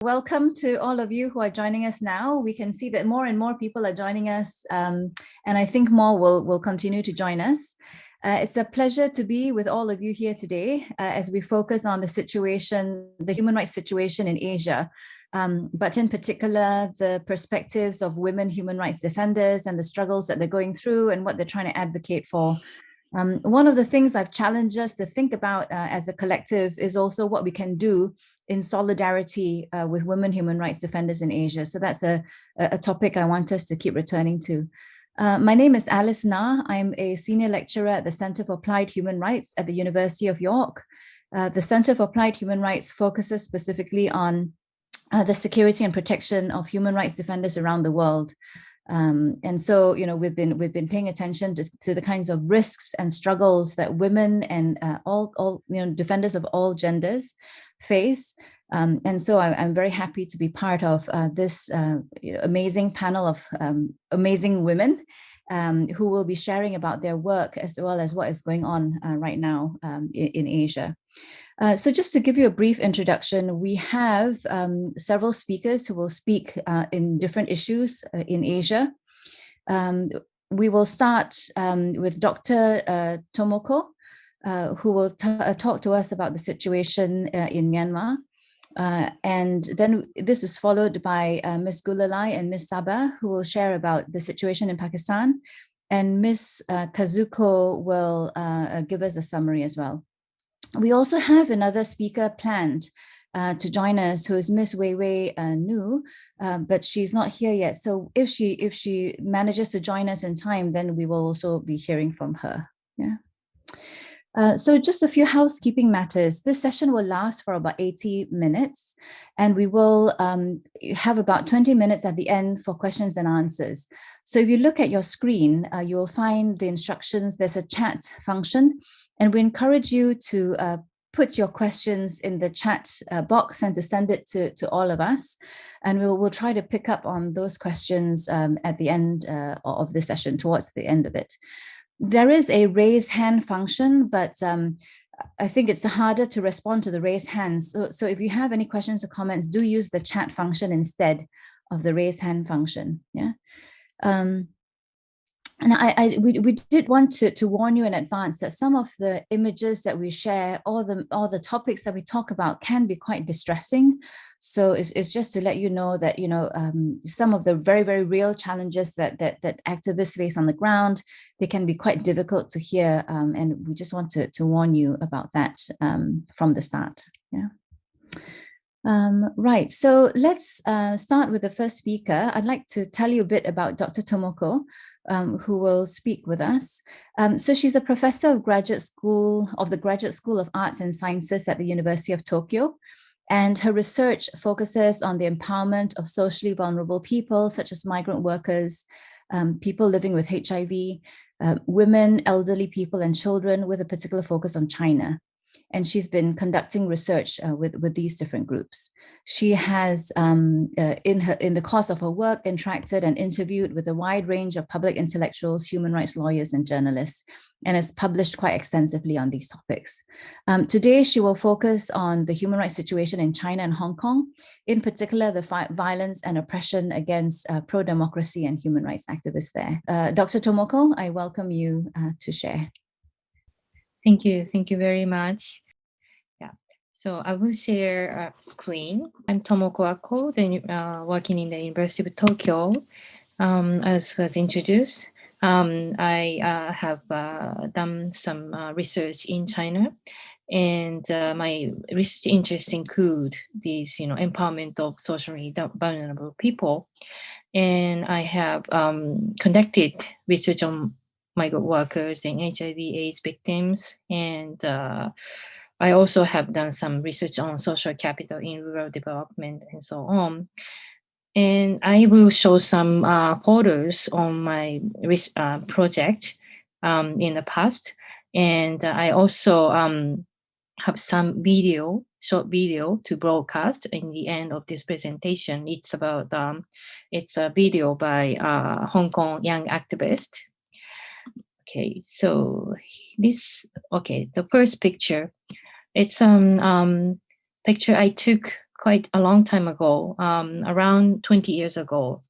welcome to all of you who are joining us now. We can see that more and more people are joining us, and I think more will continue to join us. It's a pleasure to be with all of you here today as we focus on the situation, the human rights situation in Asia, but in particular, the perspectives of women human rights defenders and the struggles that they're going through and what they're trying to advocate for. One of the things I've challenged us to think about as a collective is also what we can do in solidarity with women human rights defenders in Asia. So that's a topic I want us to keep returning to. My name is Alice Na. I'm a senior lecturer at the Center for Applied Human Rights at the University of York. The Center for Applied Human Rights focuses specifically on the security and protection of human rights defenders around the world. And so, we've been paying attention to the kinds of risks and struggles that women and all defenders of all genders face. And so I'm very happy to be part of this amazing panel of amazing women who will be sharing about their work as well as what is going on right now in Asia. So just to give you a brief introduction, we have several speakers who will speak in different issues in Asia. We will start with Dr. Tomoko, who will talk to us about the situation in Myanmar. And then this is followed by Ms. Gulalai and Ms. Sabah, who will share about the situation in Pakistan. And Ms. Kazuko will give us a summary as well. We also have another speaker planned to join us, who is Ms. Weiwei Nu, but she's not here yet. So if she manages to join us in time, then we will also be hearing from her. Yeah. So just a few housekeeping matters. This session will last for about 80 minutes, and we will have about 20 minutes at the end for questions and answers. So if you look at your screen, you will find the instructions. There's a chat function, and we encourage you to put your questions in the chat box and to send it to all of us. And we'll try to pick up on those questions at the end of the session, towards the end of it. There is a raise hand function, but I think it's harder to respond to the raise hands. So if you have any questions or comments, do use the chat function instead of the raise hand function. Yeah. And we did want to warn you in advance that some of the images that we share, or the topics that we talk about, can be quite distressing. So it's just to let you know that some of the very, very real challenges that activists face on the ground, they can be quite difficult to hear, and we just want to warn you about that from the start. Yeah. Right, so let's start with the first speaker. I'd like to tell you a bit about Dr. Tomoko, who will speak with us. So she's a professor of the Graduate School of Arts and Sciences at the University of Tokyo, and her research focuses on the empowerment of socially vulnerable people, such as migrant workers, people living with HIV, women, elderly people, and children, with a particular focus on China. And she's been conducting research with these different groups. She has, in the course of her work, interacted and interviewed with a wide range of public intellectuals, human rights lawyers, and journalists, and has published quite extensively on these topics. Today, she will focus on the human rights situation in China and Hong Kong, in particular, the violence and oppression against pro-democracy and human rights activists there. Dr. Tomoko, I welcome you to share. Thank you very much. Yeah, so I will share a screen. I'm Tomoko Ako, working in the University of Tokyo. As was introduced, I have done some research in China, and my research interests include these, empowerment of socially vulnerable people, and I have conducted research on migrant workers and HIV/AIDS victims, and I also have done some research on social capital in rural development and so on. And I will show some photos on my project in the past, and I also have some short video to broadcast in the end of this presentation. It's about it's a video by Hong Kong young activist. Okay, so the first picture, it's picture I took quite a long time ago, around 20 years ago.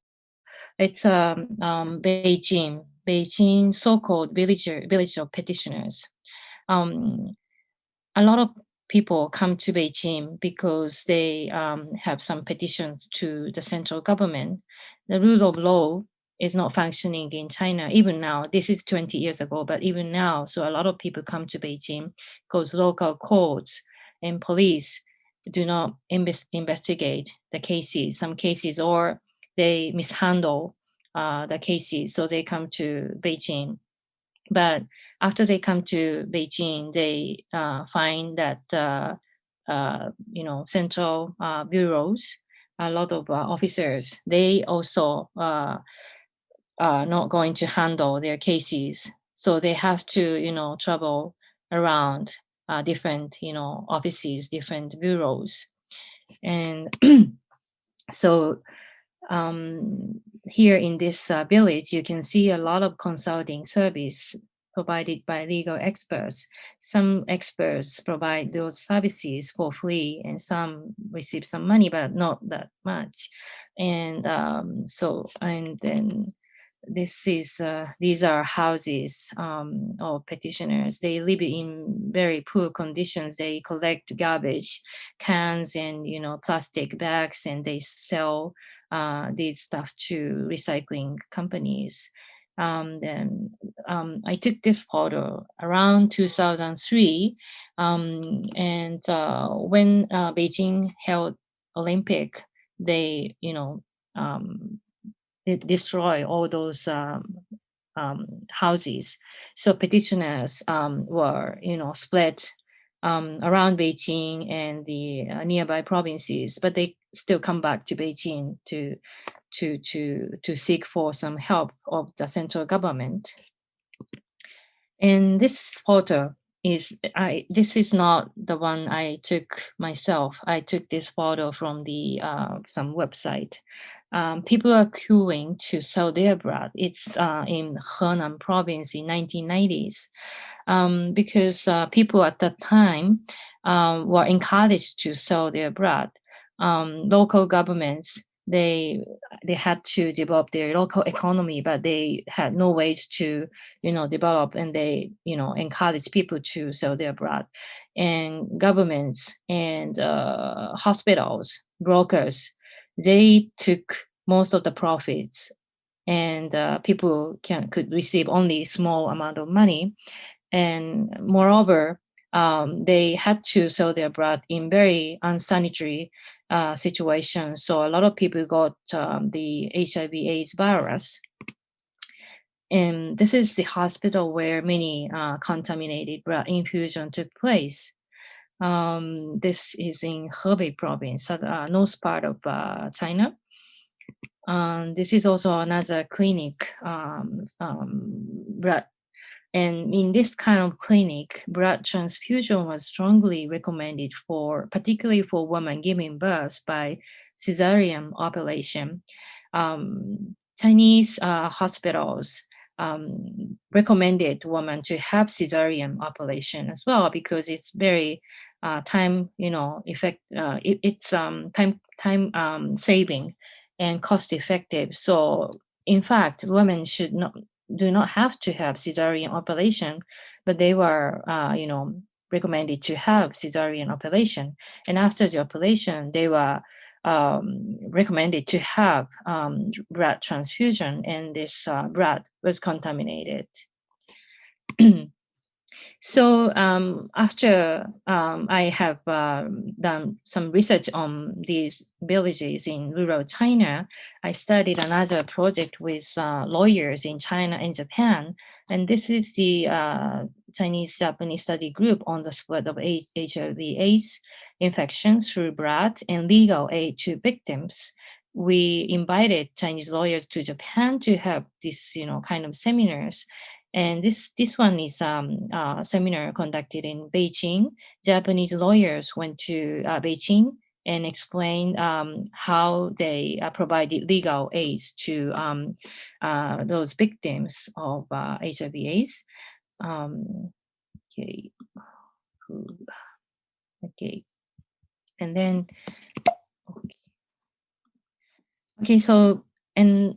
It's Beijing, so-called village of petitioners. Um, a lot of people come to Beijing because they have some petitions to the central government. The rule of law is not functioning in China even now. This is 20 years ago, but even now, so a lot of people come to Beijing because local courts and police do not investigate the cases, some cases, or they mishandle the cases, so they come to Beijing. But after they come to Beijing, they find that central bureaus, a lot of officers, they also are not going to handle their cases, so they have to travel around different offices, different bureaus, and so here in this village, you can see a lot of consulting service provided by legal experts. Some experts provide those services for free, and some receive some money, but not that much. And and then these are houses of petitioners. They live in very poor conditions. They collect garbage cans and plastic bags, and they sell these stuff to recycling companies. Then I took this photo around 2003, and when Beijing held Olympic, they destroy all those houses. So petitioners were, spread around Beijing and the nearby provinces, but they still come back to Beijing to seek for some help of the central government. And this photo this is not the one I took myself. I took this photo from the some website. People are queuing to sell their blood. It's in Henan province in 1990s, because people at that time were encouraged to sell their blood. Local governments, they had to develop their local economy, but they had no ways to develop, and they encourage people to sell their blood. And governments and hospitals, brokers, they took most of the profits, and people could receive only small amount of money. And moreover, they had to sell their blood in very unsanitary situations. So a lot of people got the HIV/AIDS virus. And this is the hospital where many contaminated blood infusion took place. This is in Hebei province, north part of China. This is also another clinic, blood. And in this kind of clinic, blood transfusion was strongly recommended particularly for women giving birth by cesarean operation. Chinese hospitals recommended women to have cesarean operation as well, because it's very time, it's time saving and cost effective. So in fact, women do not have to have cesarean operation, but they were, recommended to have cesarean operation. And after the operation, they were recommended to have blood transfusion, and this blood was contaminated. So after I have done some research on these villages in rural China, I started another project with lawyers in China and Japan. And this is the Chinese-Japanese study group on the spread of HIV/AIDS infection through blood and legal aid to victims. We invited Chinese lawyers to Japan to have this, kind of seminars. And this one is a seminar conducted in Beijing. Japanese lawyers went to Beijing and explained how they provided legal aid to those victims of HIV/AIDS. Okay. Okay. And then Okay, so and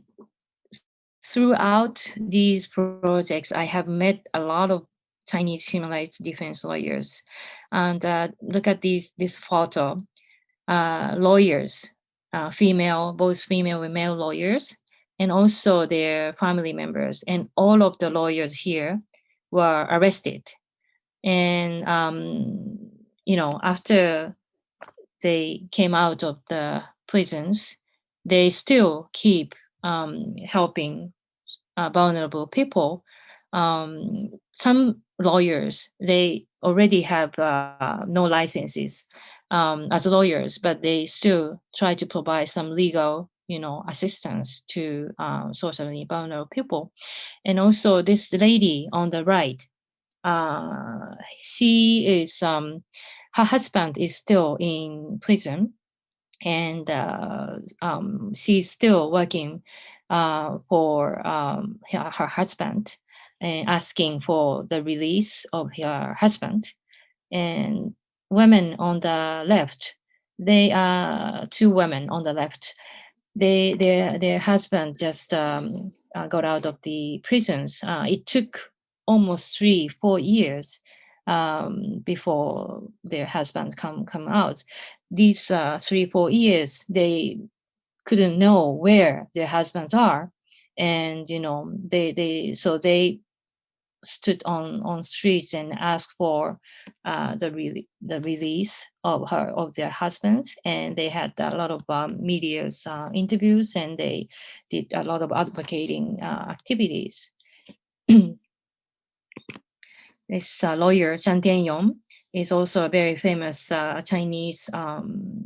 throughout these projects, I have met a lot of Chinese human rights defense lawyers, and look at this photo. Lawyers, female, both female and male lawyers, and also their family members, and all of the lawyers here were arrested. And after they came out of the prisons, they still keep helping vulnerable people. Some lawyers, they already have no licenses as lawyers, but they still try to provide some legal, assistance to socially vulnerable people. And also this lady on the right, she is her husband is still in prison, and she's still working for her husband, and asking for the release of her husband. And women on the left, they are two women on the left. Their husband just got out of the prisons. It took almost 3-4 years before their husband come out. These 3-4 years, they couldn't know where their husbands are, and they stood on streets and asked for the release of their husbands, and they had a lot of media's interviews, and they did a lot of advocating activities. This lawyer, Chan Tianyong, is also a very famous Chinese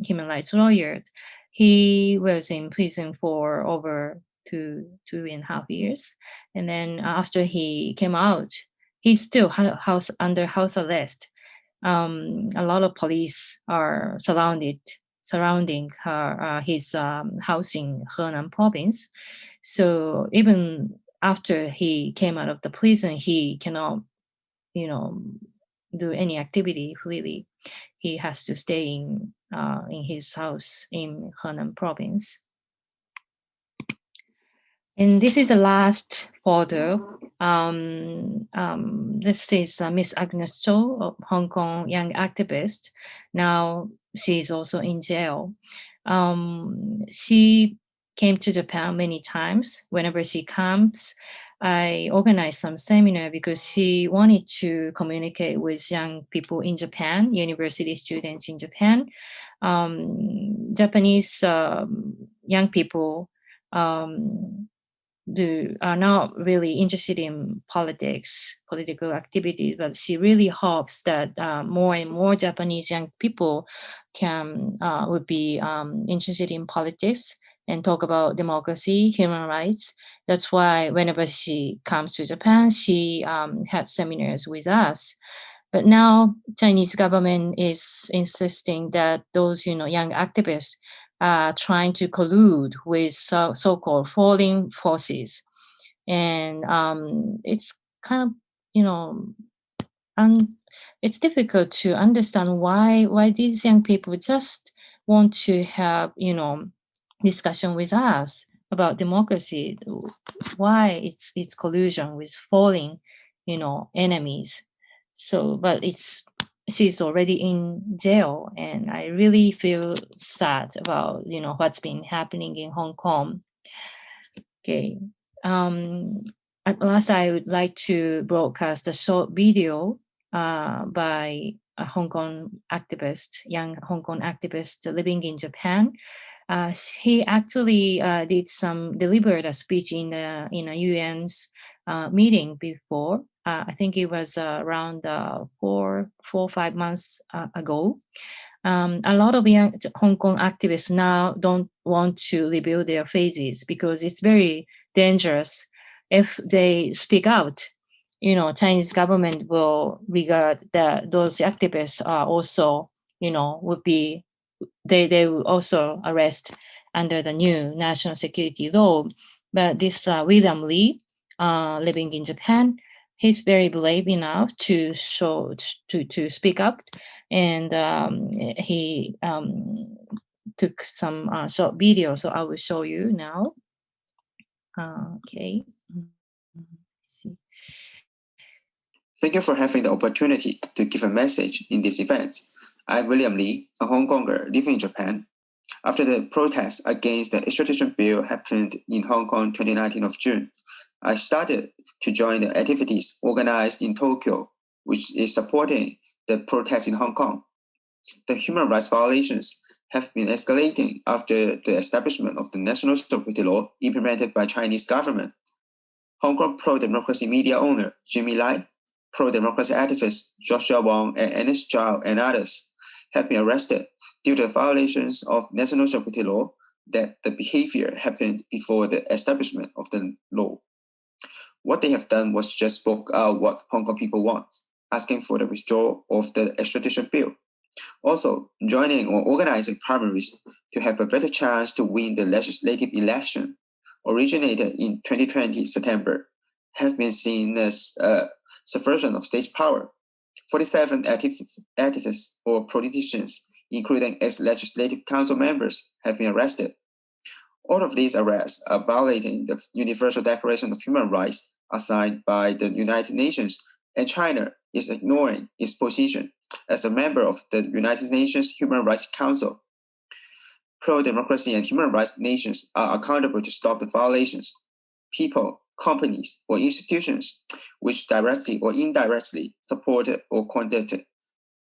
human rights lawyer. He was in prison for over two and a half years, and then after he came out, he's still under house arrest. A lot of police are surrounding his house in Henan province. So even after he came out of the prison, he cannot you know do any activity freely. He has to stay in his house in Henan province. And this is the last photo. This is Miss Agnes Cho, a Hong Kong young activist. Now she's also in jail. She came to Japan many times. Whenever she comes, I organized some seminar because she wanted to communicate with young people in Japan, university students in Japan. Japanese young people are not really interested in political activities, but she really hopes that more and more Japanese young people would be interested in politics and talk about democracy, human rights. That's why whenever she comes to Japan, she had seminars with us. But now Chinese government is insisting that those young activists trying to collude with so-called foreign forces, and it's kind of um, it's difficult to understand why these young people just want to have discussion with us about democracy. Why it's collusion with foreign enemies. So but she's already in jail, and I really feel sad about what's been happening in Hong Kong. Okay. Um, at last, I would like to broadcast a short video by a young Hong Kong activist living in Japan. He actually delivered a speech in a UN's meeting before. I think it was around 4 or 5 months ago. A lot of young Hong Kong activists now don't want to reveal their faces because it's very dangerous. If they speak out, Chinese government will regard that those activists are also, would be they will also arrest under the new national security law. But this William Lee, living in Japan, he's very brave enough to speak up, and he took some short video, so I will show you now. Okay. See. Thank you for having the opportunity to give a message in this event. I'm William Lee, a Hong Konger living in Japan. After the protests against the extradition bill happened in Hong Kong 2019 of June, I started to join the activities organized in Tokyo, which is supporting the protests in Hong Kong. The human rights violations have been escalating after the establishment of the national security law implemented by Chinese government. Hong Kong pro-democracy media owner Jimmy Lai, pro-democracy activist Joshua Wong and Ennis Zhao and others have been arrested due to violations of national security law that the behavior happened before the establishment of the law. What they have done was just spoke out what Hong Kong people want, asking for the withdrawal of the extradition bill. Also, joining or organizing primaries to have a better chance to win the legislative election, originated in 2020 September, have been seen as a subversion of state power. 47 activists or politicians, including ex-legislative council members, have been arrested. All of these arrests are violating the Universal Declaration of Human Rights assigned by the United Nations, and China is ignoring its position as a member of the United Nations Human Rights Council. Pro-democracy and human rights nations are accountable to stop the violations. People, companies, or institutions which directly or indirectly supported or conducted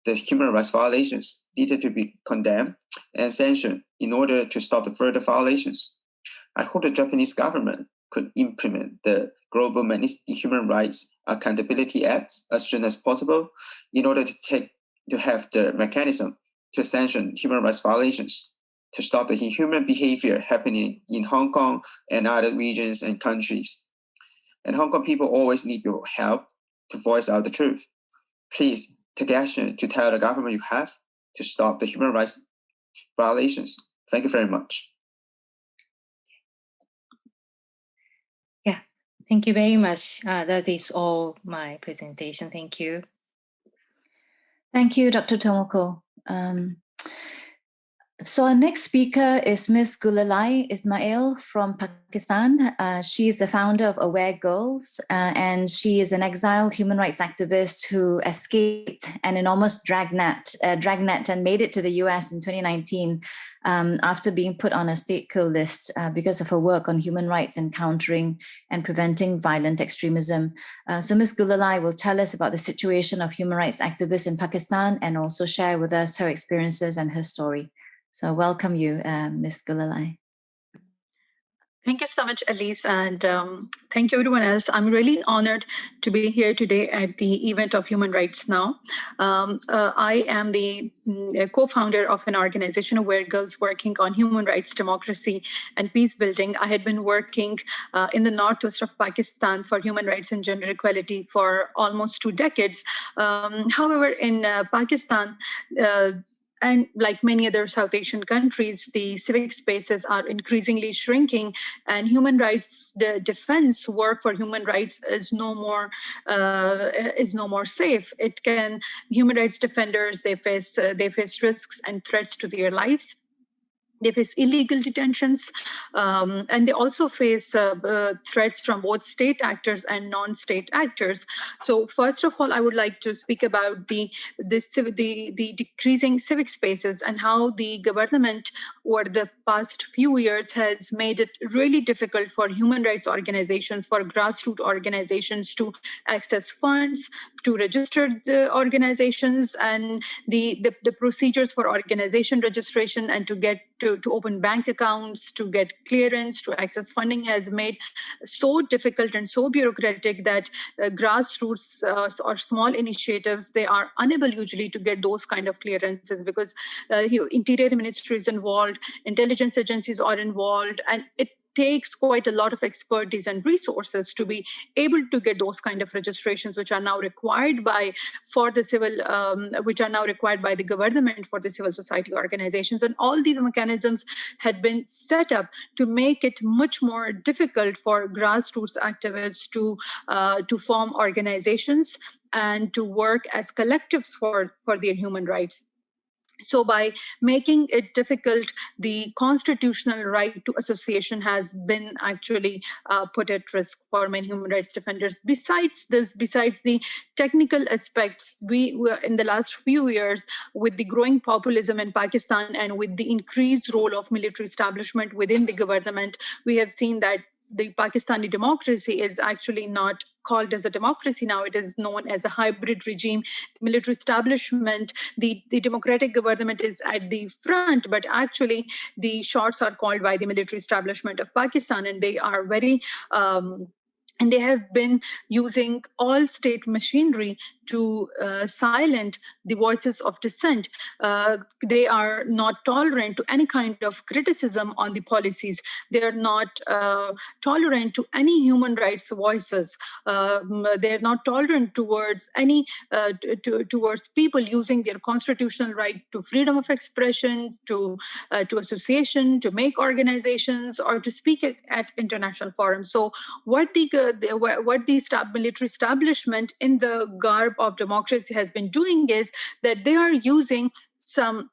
the human rights violations needed to be condemned and sanctioned in order to stop the further violations. I hope the Japanese government could implement the Global Magnitsky Human Rights Accountability Act as soon as possible in order to have the mechanism to sanction human rights violations, to stop the inhuman behavior happening in Hong Kong and other regions and countries. And Hong Kong people always need your help to voice out the truth. Please take action to tell the government you have to stop the human rights violations. Thank you very much. Yeah, thank you very much. That is all my presentation. Thank you. Thank you, Dr. Tomoko. So our next speaker is Ms. Gulalai Ismail from Pakistan. She is the founder of Aware Girls, and she is an exiled human rights activist who escaped an enormous dragnet and made it to the US in 2019 after being put on a state kill list because of her work on human rights and countering and preventing violent extremism. So Ms. Gulalai will tell us about the situation of human rights activists in Pakistan and also share with us her experiences and her story. So welcome you, Ms. Gulalai. Thank you so much, Elise, and thank you everyone else. I'm really honored to be here today at the event of Human Rights Now. I am the co-founder of an organization, Aware Girls, working on human rights, democracy, and peace building. I had been working in the northwest of Pakistan for human rights and gender equality for almost 2 decades. However, in Pakistan, and like many other South Asian countries, the civic spaces are increasingly shrinking, and human rights defense work for human rights is no more safe. Human rights defenders, they face risks and threats to their lives. They face illegal detentions, and they also face threats from both state actors and non-state actors. So first of all, I would like to speak about the decreasing civic spaces and how the government over the past few years has made it really difficult for human rights organizations, for grassroots organizations to access funds, to register the organizations, and the procedures for organization registration and to get to open bank accounts, to get clearance, to access funding has made so difficult and so bureaucratic that grassroots or small initiatives, they are unable usually to get those kind of clearances because Interior Ministry is involved, intelligence agencies are involved, and it takes quite a lot of expertise and resources to be able to get those kind of registrations, which are now required by the government for the civil society organizations. And all these mechanisms had been set up to make it much more difficult for grassroots activists to form organizations and to work as collectives for their human rights. So by making it difficult, the constitutional right to association has been actually put at risk for many human rights defenders. Besides this, besides the technical aspects, we were in the last few years, with the growing populism in Pakistan and with the increased role of military establishment within the government, we have seen that the Pakistani democracy is actually not called as a democracy now. It is known as a hybrid regime. Military establishment, the democratic government is at the front, but actually the shots are called by the military establishment of Pakistan, and they are very and they have been using all state machinery to silence the voices of dissent. They are not tolerant to any kind of criticism on the policies. They are not tolerant to any human rights voices. They are not tolerant towards any towards people using their constitutional right to freedom of expression, to association, to make organizations, or to speak at international forums. So what the military establishment in the garb of democracy has been doing is that they are using some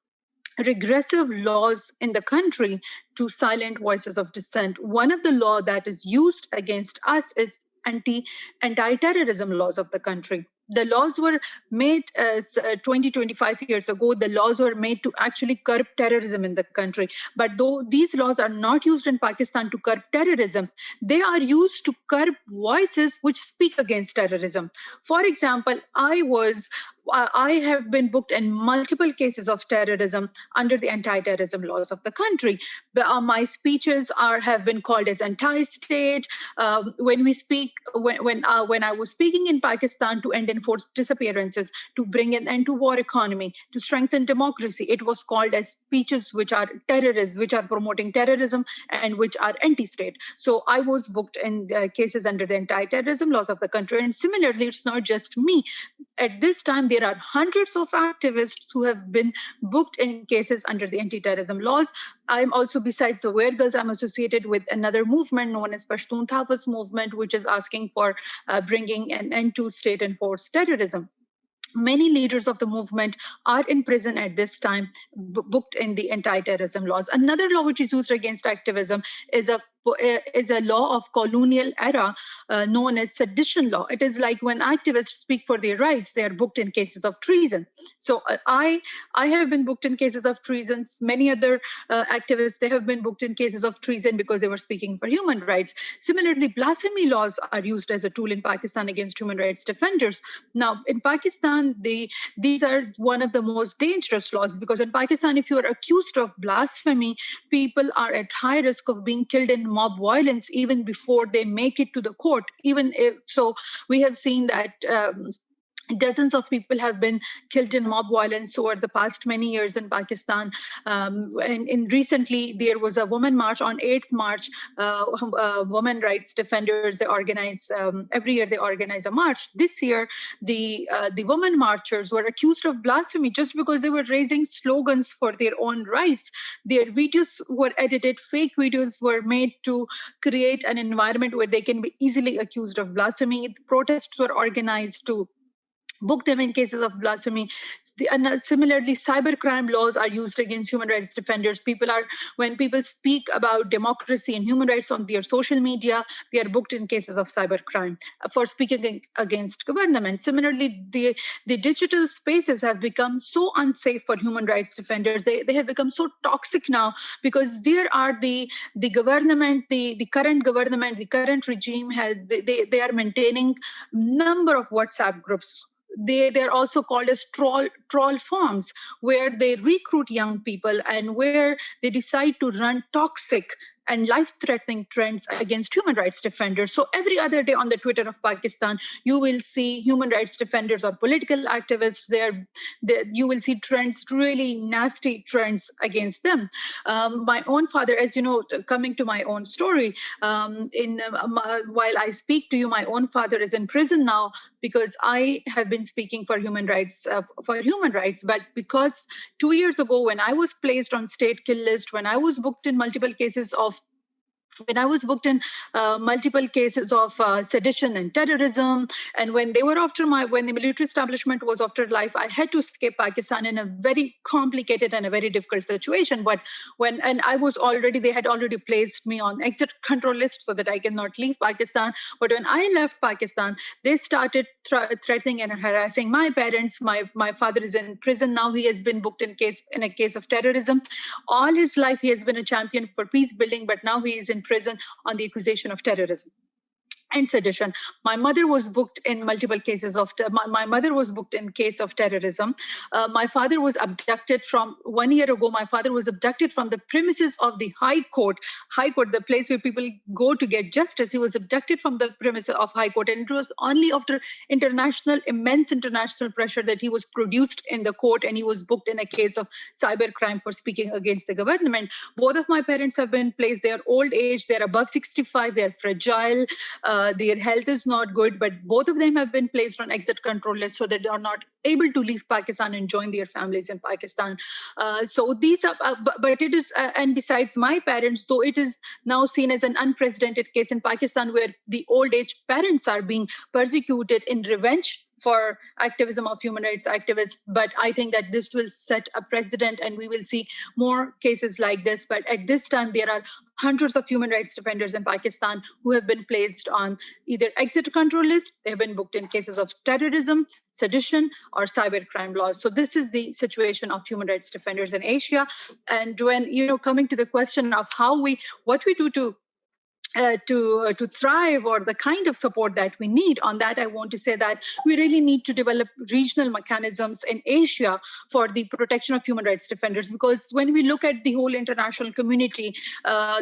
regressive laws in the country to silence voices of dissent. One of the law that is used against us is anti-terrorism laws of the country. The laws were made 20, 25 years ago. The laws were made to actually curb terrorism in the country. But though these laws are not used in Pakistan to curb terrorism, they are used to curb voices which speak against terrorism. For example, I have been booked in multiple cases of terrorism under the anti-terrorism laws of the country. My speeches have been called as anti-state. When I was speaking in Pakistan to end enforced disappearances, to bring an end to war economy, to strengthen democracy, it was called as speeches which are terrorist, which are promoting terrorism and which are anti-state. So I was booked in cases under the anti-terrorism laws of the country. And similarly, it's not just me. At this time, there are hundreds of activists who have been booked in cases under the anti-terrorism laws. I'm also, besides the Wear Girls, I'm associated with another movement known as Pashtun Tafas movement, which is asking for bringing an end to state-enforced terrorism. Many leaders of the movement are in prison at this time, booked in the anti-terrorism laws. Another law which is used against activism is a law of colonial era known as sedition law. It is like when activists speak for their rights, they are booked in cases of treason. So I have been booked in cases of treason. Many other activists, they have been booked in cases of treason because they were speaking for human rights. Similarly, blasphemy laws are used as a tool in Pakistan against human rights defenders. Now, in Pakistan, these are one of the most dangerous laws, because in Pakistan, if you are accused of blasphemy, people are at high risk of being killed in mob violence even before they make it to the court. Even if so, we have seen that dozens of people have been killed in mob violence over the past many years in Pakistan. And recently, there was a women march on 8th March. Women rights defenders, they organize, every year they organize a march. This year, the women marchers were accused of blasphemy just because they were raising slogans for their own rights. Their videos were edited, fake videos were made to create an environment where they can be easily accused of blasphemy. The protests were organized to book them in cases of blasphemy. Similarly, cybercrime laws are used against human rights defenders. When people speak about democracy and human rights on their social media, they are booked in cases of cybercrime for speaking against government. Similarly, the digital spaces have become so unsafe for human rights defenders. They have become so toxic now, because there are the government, the current government, the current regime they are maintaining number of WhatsApp groups. They're also called as troll farms, where they recruit young people and where they decide to run toxic and life-threatening trends against human rights defenders. So every other day on the Twitter of Pakistan, you will see human rights defenders or political activists there. You will see trends, really nasty trends against them. My own father, as you know, coming to my own story, while I speak to you, my own father is in prison now because I have been speaking for human rights. But because 2 years ago, when I was placed on state kill list, when I was booked in multiple cases of when I was booked in multiple cases of sedition and terrorism, and when they were when the military establishment was after life, I had to escape Pakistan in a very complicated and a very difficult situation. But they had already placed me on exit control list so that I cannot leave Pakistan. But when I left Pakistan, they started threatening and harassing my parents. My father is in prison now. He has been booked in a case of terrorism. All his life, he has been a champion for peace building, but now he is in prison on the accusation of terrorism and sedition. My mother was booked in multiple cases of my mother was booked in case of terrorism. My father was abducted from 1 year ago. My father was abducted from the premises of the High Court, the place where people go to get justice. He was abducted from the premises of High Court, and it was only after immense international pressure that he was produced in the court, and he was booked in a case of cybercrime for speaking against the government. Both of my parents have been placed. They are old age. They're above 65. They're fragile. Their health is not good, but both of them have been placed on exit control list so that they are not able to leave Pakistan and join their families in Pakistan. So these are, but it is, and besides my parents, though it is now seen as an unprecedented case in Pakistan where the old age parents are being persecuted in revenge for activism of human rights activists. But I think that this will set a precedent and we will see more cases like this. But at this time, there are hundreds of human rights defenders in Pakistan who have been placed on either exit control list, they have been booked in cases of terrorism, sedition, or cybercrime laws. So this is the situation of human rights defenders in Asia. And when, coming to the question of what we do to thrive, or the kind of support that we need, on that I want to say that we really need to develop regional mechanisms in Asia for the protection of human rights defenders, because when we look at the whole international community,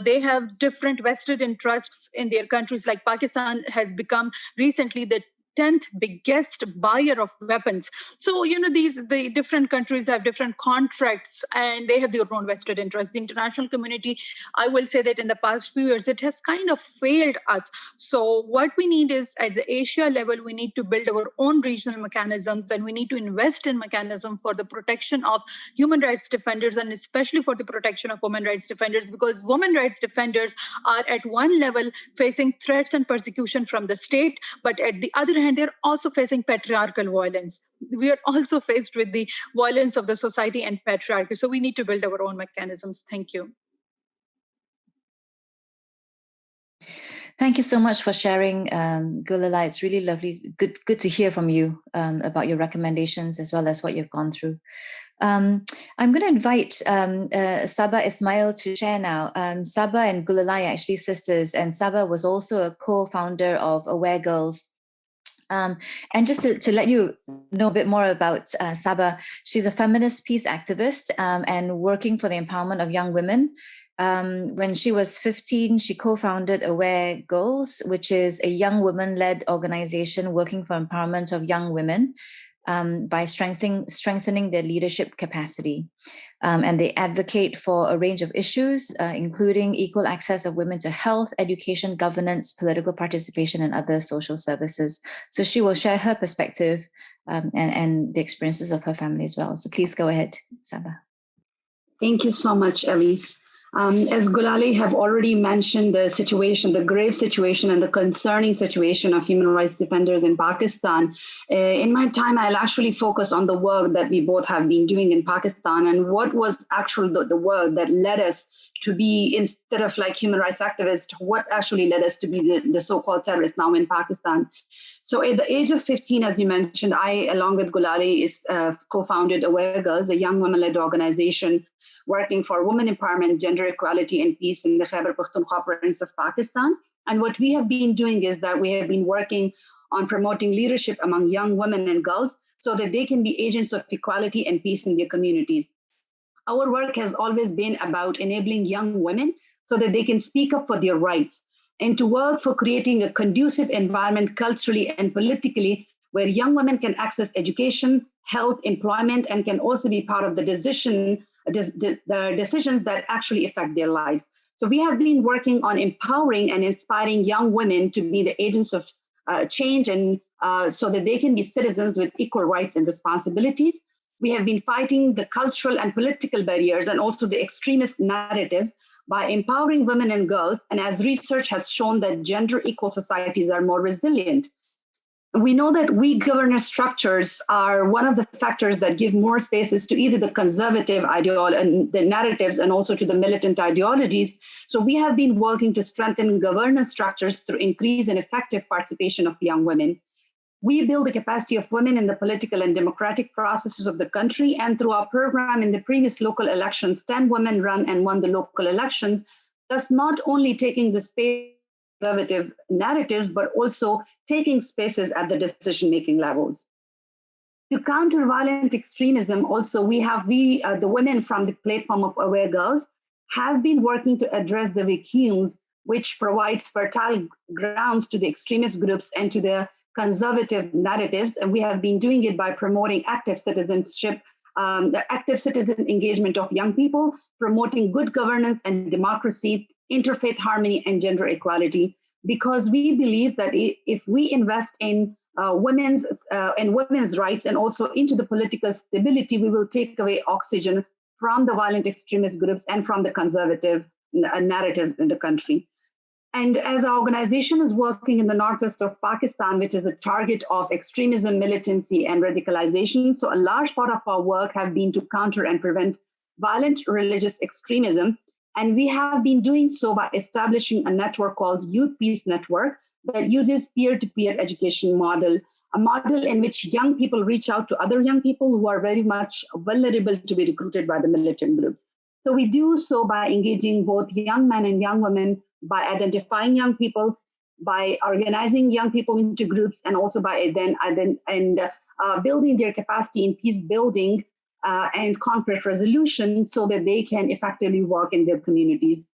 they have different vested interests in their countries. Like Pakistan has become recently the 10th biggest buyer of weapons. So, the different countries have different contracts and they have their own vested interests. The international community, I will say that in the past few years, it has kind of failed us. So what we need is, at the Asia level, we need to build our own regional mechanisms, and we need to invest in mechanisms for the protection of human rights defenders, and especially for the protection of women rights defenders, because women rights defenders are at one level facing threats and persecution from the state, but at the other hand, they're also facing patriarchal violence. We are also faced with the violence of the society and patriarchy. So we need to build our own mechanisms. Thank you. Thank you so much for sharing, Gulala. It's really lovely, good to hear from you about your recommendations as well as what you've gone through. I'm going to invite Saba Ismail to share now. Saba and Gulala are actually sisters, and Saba was also a co-founder of Aware Girls. And just to let you know a bit more about Saba, she's a feminist peace activist and working for the empowerment of young women. When she was 15, she co-founded Aware Girls, which is a young women-led organization working for empowerment of young women by strengthening their leadership capacity. And they advocate for a range of issues, including equal access of women to health, education, governance, political participation, and other social services. So she will share her perspective and the experiences of her family as well. So please go ahead, Saba. Thank you so much, Elise. As Gulali have already mentioned the situation, the grave situation and the concerning situation of human rights defenders in Pakistan, in my time, I'll actually focus on the work that we both have been doing in Pakistan and what was actually the work that led us to be, instead of like human rights activists, what actually led us to be the so-called terrorists now in Pakistan. So at the age of 15, as you mentioned, I, along with Gulali, co-founded Aware Girls, a young women-led organization working for women empowerment, gender equality, and peace in the Khyber Pakhtunkhwa province of Pakistan. And what we have been doing is that we have been working on promoting leadership among young women and girls so that they can be agents of equality and peace in their communities. Our work has always been about enabling young women so that they can speak up for their rights and to work for creating a conducive environment culturally and politically where young women can access education, health, employment, and can also be part of the decisions that actually affect their lives. So we have been working on empowering and inspiring young women to be the agents of change and so that they can be citizens with equal rights and responsibilities. We have been fighting the cultural and political barriers and also the extremist narratives by empowering women and girls, and as research has shown that gender equal societies are more resilient. We know that weak governance structures are one of the factors that give more spaces to either the conservative ideology and the narratives and also to the militant ideologies. So we have been working to strengthen governance structures through increase and effective participation of young women. We build the capacity of women in the political and democratic processes of the country. And through our program in the previous local elections, 10 women ran and won the local elections, thus not only taking the space conservative narratives, but also taking spaces at the decision-making levels. To counter violent extremism, also the women from the platform of Aware Girls have been working to address the vacuums which provides fertile grounds to the extremist groups and to the conservative narratives. And we have been doing it by promoting active citizenship, the active citizen engagement of young people, promoting good governance and democracy, interfaith harmony, and gender equality, because we believe that if we invest in women's rights and also into the political stability, we will take away oxygen from the violent extremist groups and from the conservative narratives in the country. And as our organization is working in the northwest of Pakistan, which is a target of extremism, militancy, and radicalization, so a large part of our work have been to counter and prevent violent religious extremism. And we have been doing so by establishing a network called Youth Peace Network that uses peer-to-peer education model, a model in which young people reach out to other young people who are very much vulnerable to be recruited by the militant groups. So we do so by engaging both young men and young women, by identifying young people, by organizing young people into groups, and also by building their capacity in peace building and conflict resolution so that they can effectively work in their communities.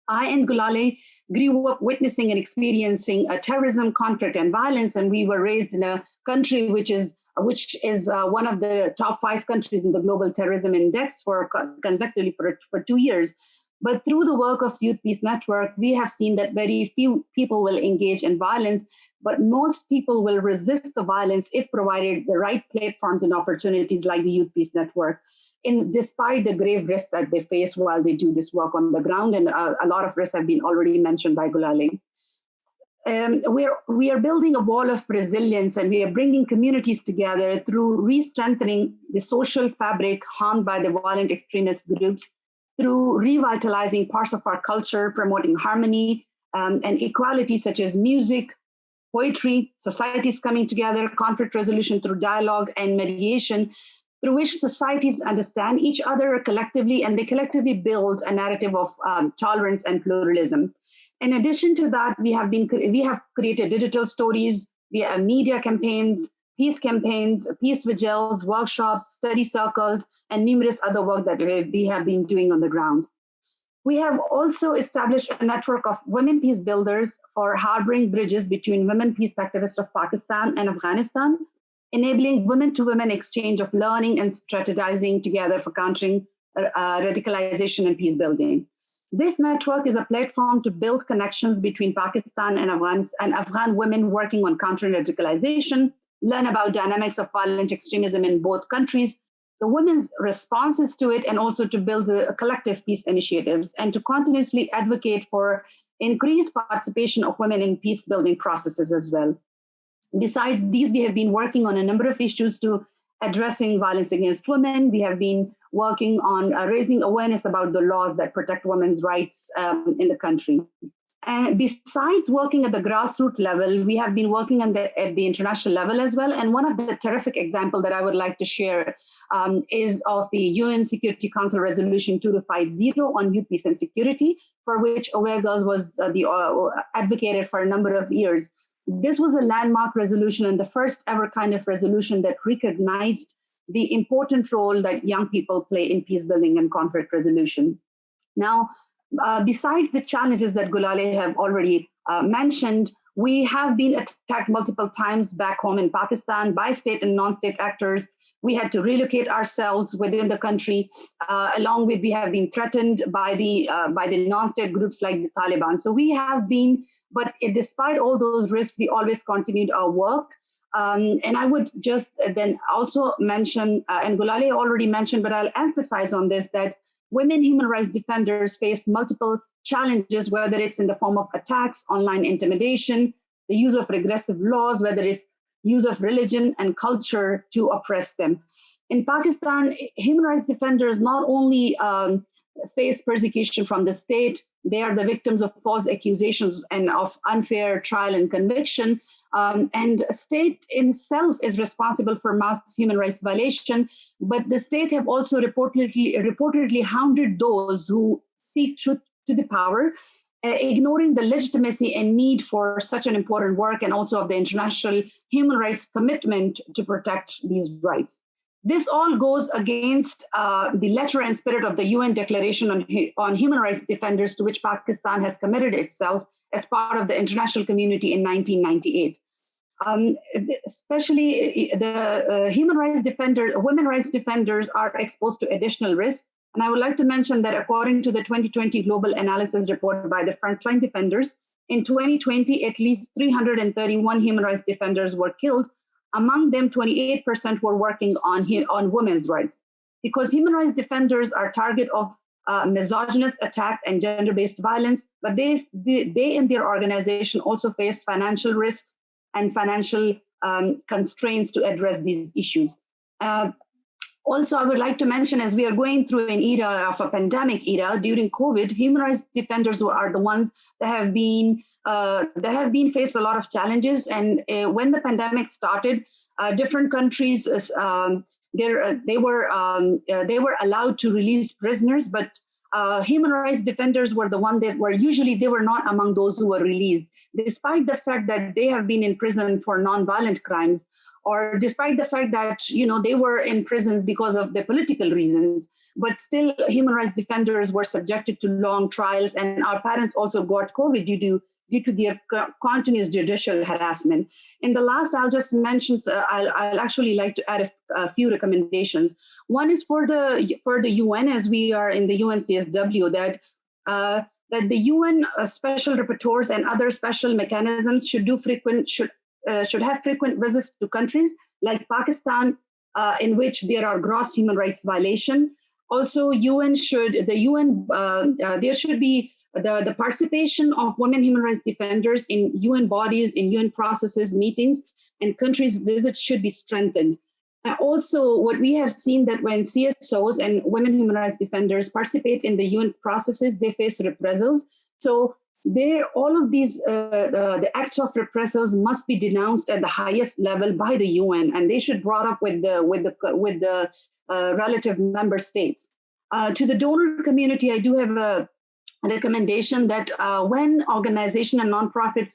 I and Gulale grew up witnessing and experiencing terrorism, conflict, and violence, and we were raised in a country which is one of the top 5 countries in the Global Terrorism Index consecutively for 2 years. But through the work of Youth Peace Network, we have seen that very few people will engage in violence, but most people will resist the violence if provided the right platforms and opportunities like the Youth Peace Network, despite the grave risks that they face while they do this work on the ground. And a lot of risks have been already mentioned by Gulale. We are building a wall of resilience, and we are bringing communities together through re-strengthening the social fabric harmed by the violent extremist groups, through revitalizing parts of our culture, promoting harmony and equality, such as music, poetry, societies coming together, conflict resolution through dialogue and mediation, through which societies understand each other collectively, and they collectively build a narrative of tolerance and pluralism. In addition to that, we have created digital stories, via media campaigns, peace campaigns, peace vigils, workshops, study circles, and numerous other work that we have been doing on the ground. We have also established a network of women peace builders for harboring bridges between women peace activists of Pakistan and Afghanistan, enabling women-to-women exchange of learning and strategizing together for countering radicalization and peace building. This network is a platform to build connections between Pakistan and Afghan women working on countering radicalization, learn about dynamics of violent extremism in both countries, the women's responses to it, and also to build collective peace initiatives and to continuously advocate for increased participation of women in peace building processes as well. Besides these, we have been working on a number of issues to addressing violence against women. We have been working on raising awareness about the laws that protect women's rights in the country. And besides working at the grassroots level, we have been working at the international level as well. And one of the terrific examples that I would like to share is of the UN Security Council Resolution 2250 on youth peace and security, for which Aware Girls was advocated for a number of years. This was a landmark resolution and the first ever kind of resolution that recognized the important role that young people play in peace building and conflict resolution. Now, besides the challenges that Gulale have already mentioned, we have been attacked multiple times back home in Pakistan by state and non-state actors. We had to relocate ourselves within the country, along with we have been threatened by the non-state groups like the Taliban. So we have been, but despite all those risks, we always continued our work. And I would just then also mention, and Gulale already mentioned, but I'll emphasize on this, that women human rights defenders face multiple challenges, whether it's in the form of attacks, online intimidation, the use of regressive laws, whether it's use of religion and culture to oppress them. In Pakistan, human rights defenders not only face persecution from the state, they are the victims of false accusations and of unfair trial and conviction. And state itself is responsible for mass human rights violation, but the state have also reportedly hounded those who seek truth to the power, ignoring the legitimacy and need for such an important work, and also of the international human rights commitment to protect these rights. This all goes against the letter and spirit of the UN Declaration on Human Rights Defenders, to which Pakistan has committed itself as part of the international community in 1998. Especially the women rights defenders are exposed to additional risk. And I would like to mention that according to the 2020 Global Analysis report by the Frontline Defenders, in 2020, at least 331 human rights defenders were killed. Among them, 28% were working on women's rights. Because human rights defenders are target of misogynist attack and gender-based violence, but they in their organization also face financial risks and financial constraints to address these issues. Also, I would like to mention, as we are going through an era of a pandemic era during COVID, human rights defenders are the ones that have been faced a lot of challenges. And when the pandemic started, different countries they were allowed to release prisoners, but human rights defenders were the one that they were not among those who were released, despite the fact that they have been in prison for non-violent crimes, or despite the fact that they were in prisons because of their political reasons. But still, human rights defenders were subjected to long trials, and our parents also got COVID due to their continuous judicial harassment. In the last, I'll just mention, I'll actually like to add a few recommendations. One is for the UN, as we are in the UN CSW, that the UN special rapporteurs and other special mechanisms should have frequent visits to countries like Pakistan, in which there are gross human rights violation. Also, there should be the participation of women human rights defenders in UN bodies, in UN processes, meetings, and countries' visits should be strengthened. Also, what we have seen that when CSOs and women human rights defenders participate in the UN processes, they face reprisals. So all of these the acts of reprisals must be denounced at the highest level by the UN, and they should be brought up with the relative member states. To the donor community, I do have a recommendation that when organization and nonprofits,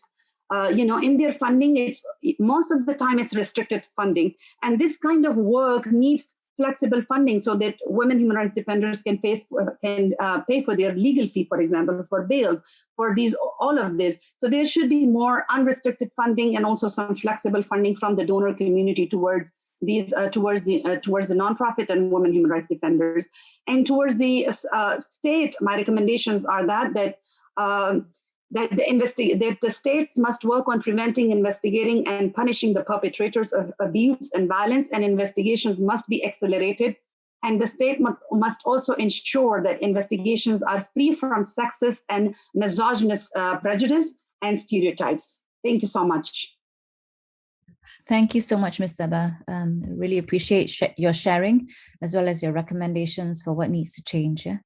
in their funding, most of the time it's restricted funding, and this kind of work needs flexible funding so that women human rights defenders can pay for their legal fee, for example, for bails, for all of this. So there should be more unrestricted funding and also some flexible funding from the donor community towards the nonprofit and women human rights defenders. And towards the state, my recommendations are that the states must work on preventing, investigating, and punishing the perpetrators of abuse and violence, and investigations must be accelerated. And the state must also ensure that investigations are free from sexist and misogynist prejudice and stereotypes. Thank you so much. Thank you so much, Ms. Saba. Really appreciate your sharing, as well as your recommendations for what needs to change. Yeah?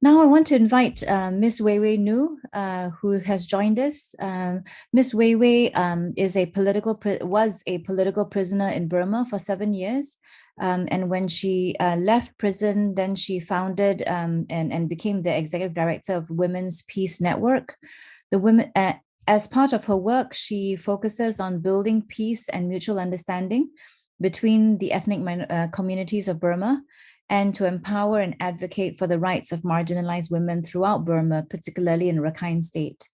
Now I want to invite Ms. Weiwei Nu, who has joined us. Ms. Weiwei was a political prisoner in Burma for 7 years. And when she left prison, then she founded and became the executive director of Women's Peace Network. As part of her work, she focuses on building peace and mutual understanding between the ethnic communities of Burma, and to empower and advocate for the rights of marginalized women throughout Burma, particularly in Rakhine State.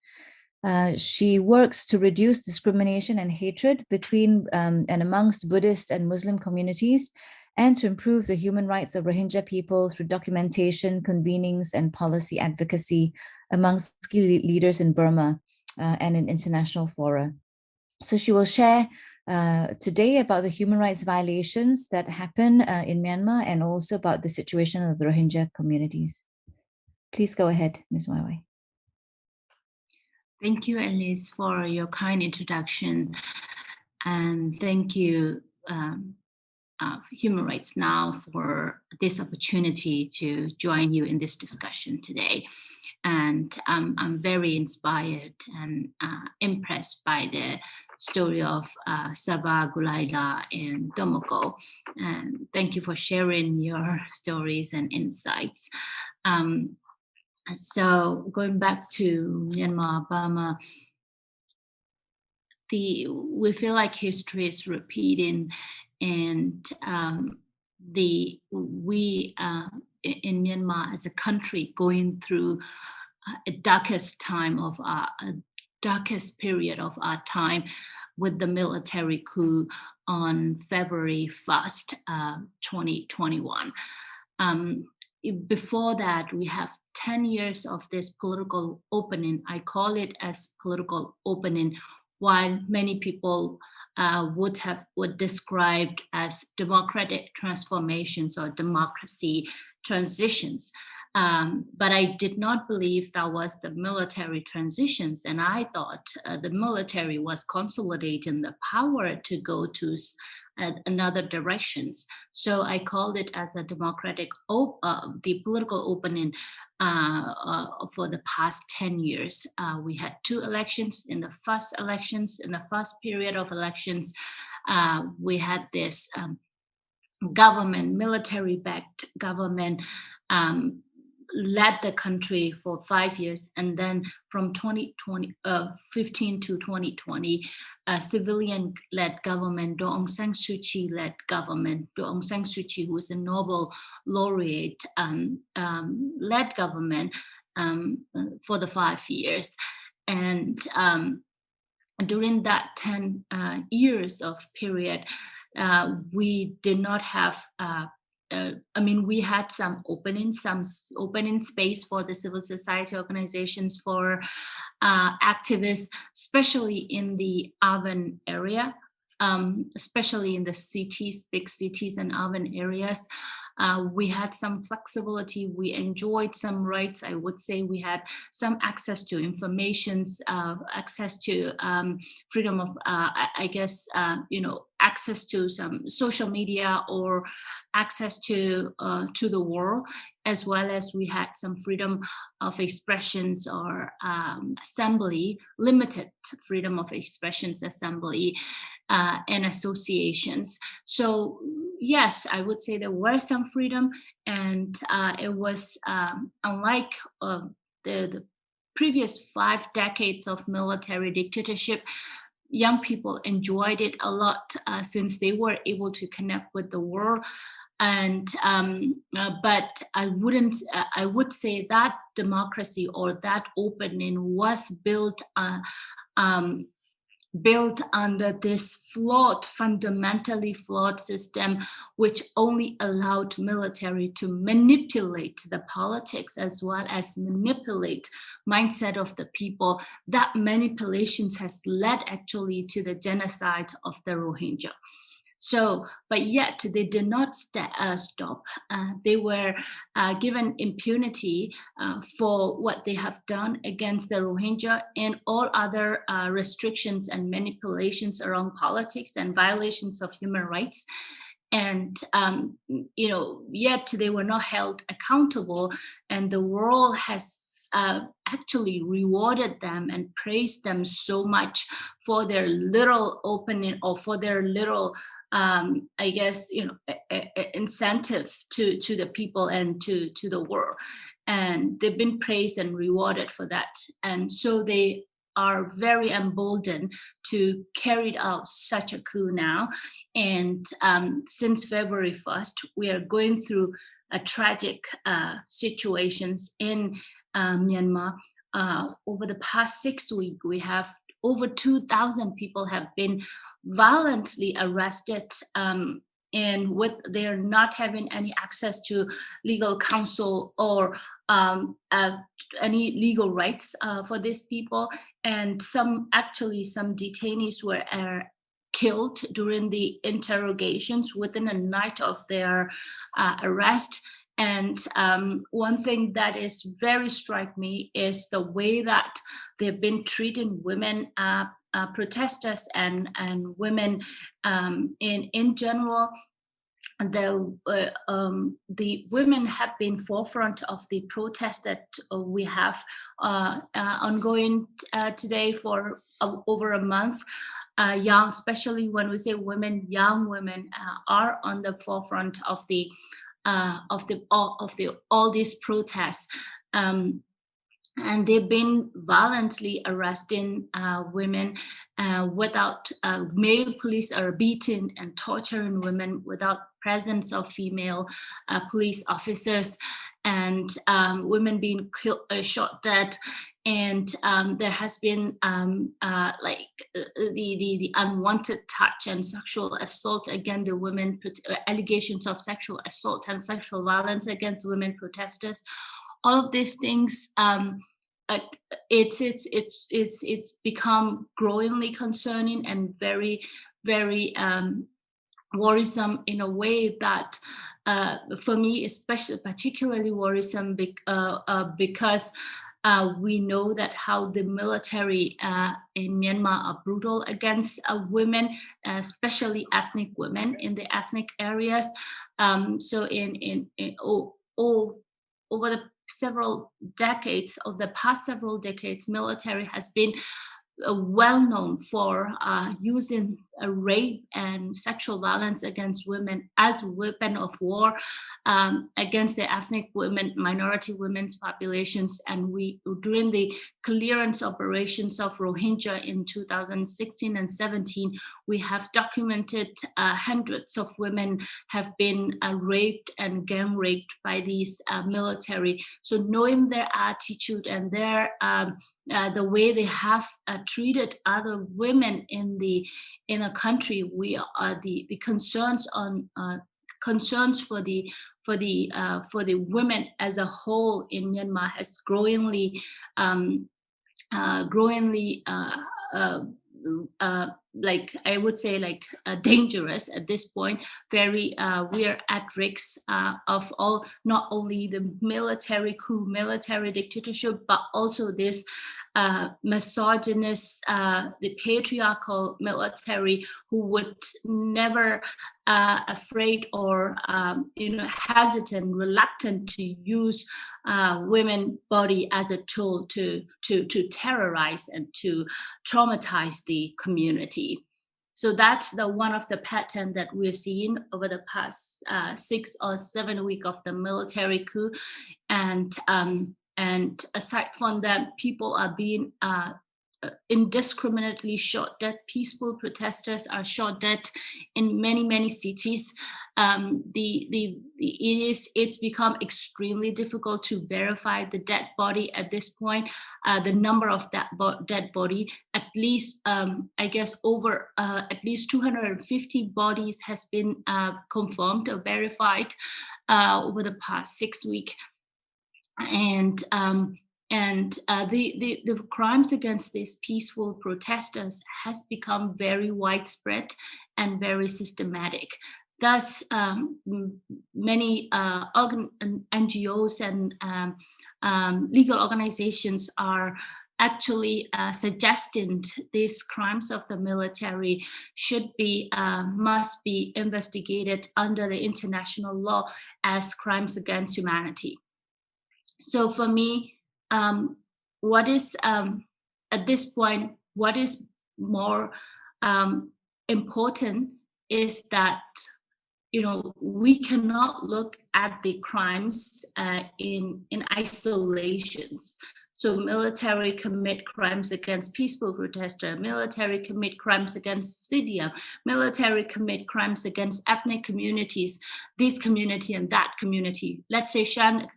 She works to reduce discrimination and hatred between and amongst Buddhist and Muslim communities, and to improve the human rights of Rohingya people through documentation, convenings, and policy advocacy amongst key leaders in Burma and in international fora. So she will share today about the human rights violations that happen in Myanmar, and also about the situation of the Rohingya communities. Please go ahead, Ms. Wai. Thank you, Alice, for your kind introduction. And thank you, Human Rights Now, for this opportunity to join you in this discussion today. And I'm very inspired and impressed by the story of Sabah, Gulaila, and Tomoko. And thank you for sharing your stories and insights. So going back to Myanmar, Burma, we feel like history is repeating, and we in Myanmar as a country going through a darkest period of our time with the military coup on February 1st, 2021. Before that, we have 10 years of this political opening. I call it as political opening, while many people would describe as democratic transformations or democracy transitions. But I did not believe that was the military transitions, and I thought the military was consolidating the power to go to another directions. So I called it as a democratic, the political opening for the past 10 years. We had 2 elections. In the first period of elections, we had this government, military-backed government, led the country for 5 years, and then from 2015 to 2020, a civilian-led government, Do Aung San Suu Kyi-led government, Do Aung San Suu Kyi, who is a Nobel laureate, led government for the 5 years. And during that 10 years of period, we did not have we had some opening space for the civil society organizations, for activists, especially in the urban area, especially in the cities, big cities and urban areas. We had some flexibility. We enjoyed some rights. I would say we had some access to information, access to freedom of, access to some social media or access to the world, as well as we had some freedom of expressions or assembly, limited freedom of expressions, assembly, and associations. So yes, I would say there were some freedom, and it was unlike the previous 5 decades of military dictatorship. Young people enjoyed it a lot since they were able to connect with the world. And but I would say that democracy or that opening was built under this fundamentally flawed system, which only allowed military to manipulate the politics as well as manipulate mindset of the people. That manipulations has led actually to the genocide of the Rohingya. So, but yet they did not stop. They were given impunity for what they have done against the Rohingya and all other restrictions and manipulations around politics and violations of human rights. And, yet they were not held accountable, and the world has actually rewarded them and praised them so much for their little opening or for their little incentive to the people and to the world. And they've been praised and rewarded for that. And so they are very emboldened to carry out such a coup now. And since February 1st, we are going through a tragic situations in Myanmar. Over the past 6 weeks, we have over 2,000 people have been violently arrested, and they're not having any access to legal counsel or any legal rights for these people. And some detainees were killed during the interrogations within a night of their arrest. And one thing that is very strike me is the way that they've been treating women protesters and women in general. The women have been forefront of the protest that we have ongoing today for over a month. Young, especially when we say women, young women are on the forefront of all these protests. And they've been violently arresting women without male police are beating and torturing women without presence of female police officers, and women being killed, shot dead. And there has been the unwanted touch and sexual assault against the women, allegations of sexual assault and sexual violence against women protesters. All of these things, it's become growingly concerning and very, very worrisome in a way that, for me, especially particularly worrisome because we know that how the military in Myanmar are brutal against women, especially ethnic women in the ethnic areas. So over the past several decades, military has been well known for using rape and sexual violence against women as weapon of war against the ethnic women, minority women's populations. And during the clearance operations of Rohingya in 2016 and 17, we have documented hundreds of women have been raped and gang raped by these military. So knowing their attitude and their the way they have treated other women in a country, we are the concerns for the women as a whole in Myanmar has growingly like I would say dangerous at this point. Very we are at risk of not only the military coup, military dictatorship, but also this misogynist, the patriarchal military who would never afraid or hesitant, reluctant to use women body as a tool to terrorize and to traumatize the community. So that's one of the pattern that we're seeing over the past 6 or 7 weeks of the military coup. And aside from that, people are being indiscriminately shot dead. Peaceful protesters are shot dead in many cities. It's become extremely difficult to verify the dead body at this point. The number of that dead body, at least I guess over at least 250 bodies has been confirmed or verified over the past 6 weeks. And the crimes against these peaceful protesters has become very widespread and very systematic. Thus, many NGOs and legal organizations are actually suggesting these crimes of the military must be investigated under the international law as crimes against humanity. So for me, what is at this point, what is more important is that we cannot look at the crimes in isolations. So military commit crimes against peaceful protesters, military commit crimes against civilians, military commit crimes against ethnic communities, this community and that community. Let's say Shan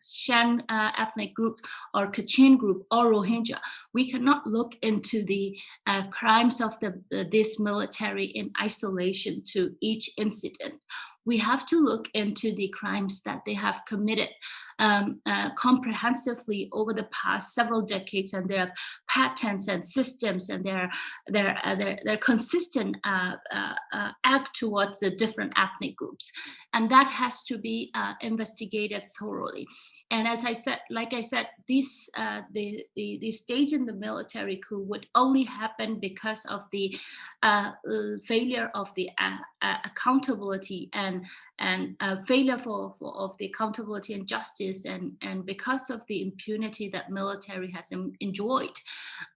ethnic groups or Kachin group or Rohingya. We cannot look into the crimes of this military in isolation to each incident. we have to look into the crimes that they have committed comprehensively over the past several decades, and their patterns and systems and their consistent act towards the different ethnic groups, and that has to be investigated thoroughly. And as I said, like I said, these the stage in the military coup would only happen because of the failure of the accountability and failure of the accountability and justice, and because of the impunity that military has enjoyed.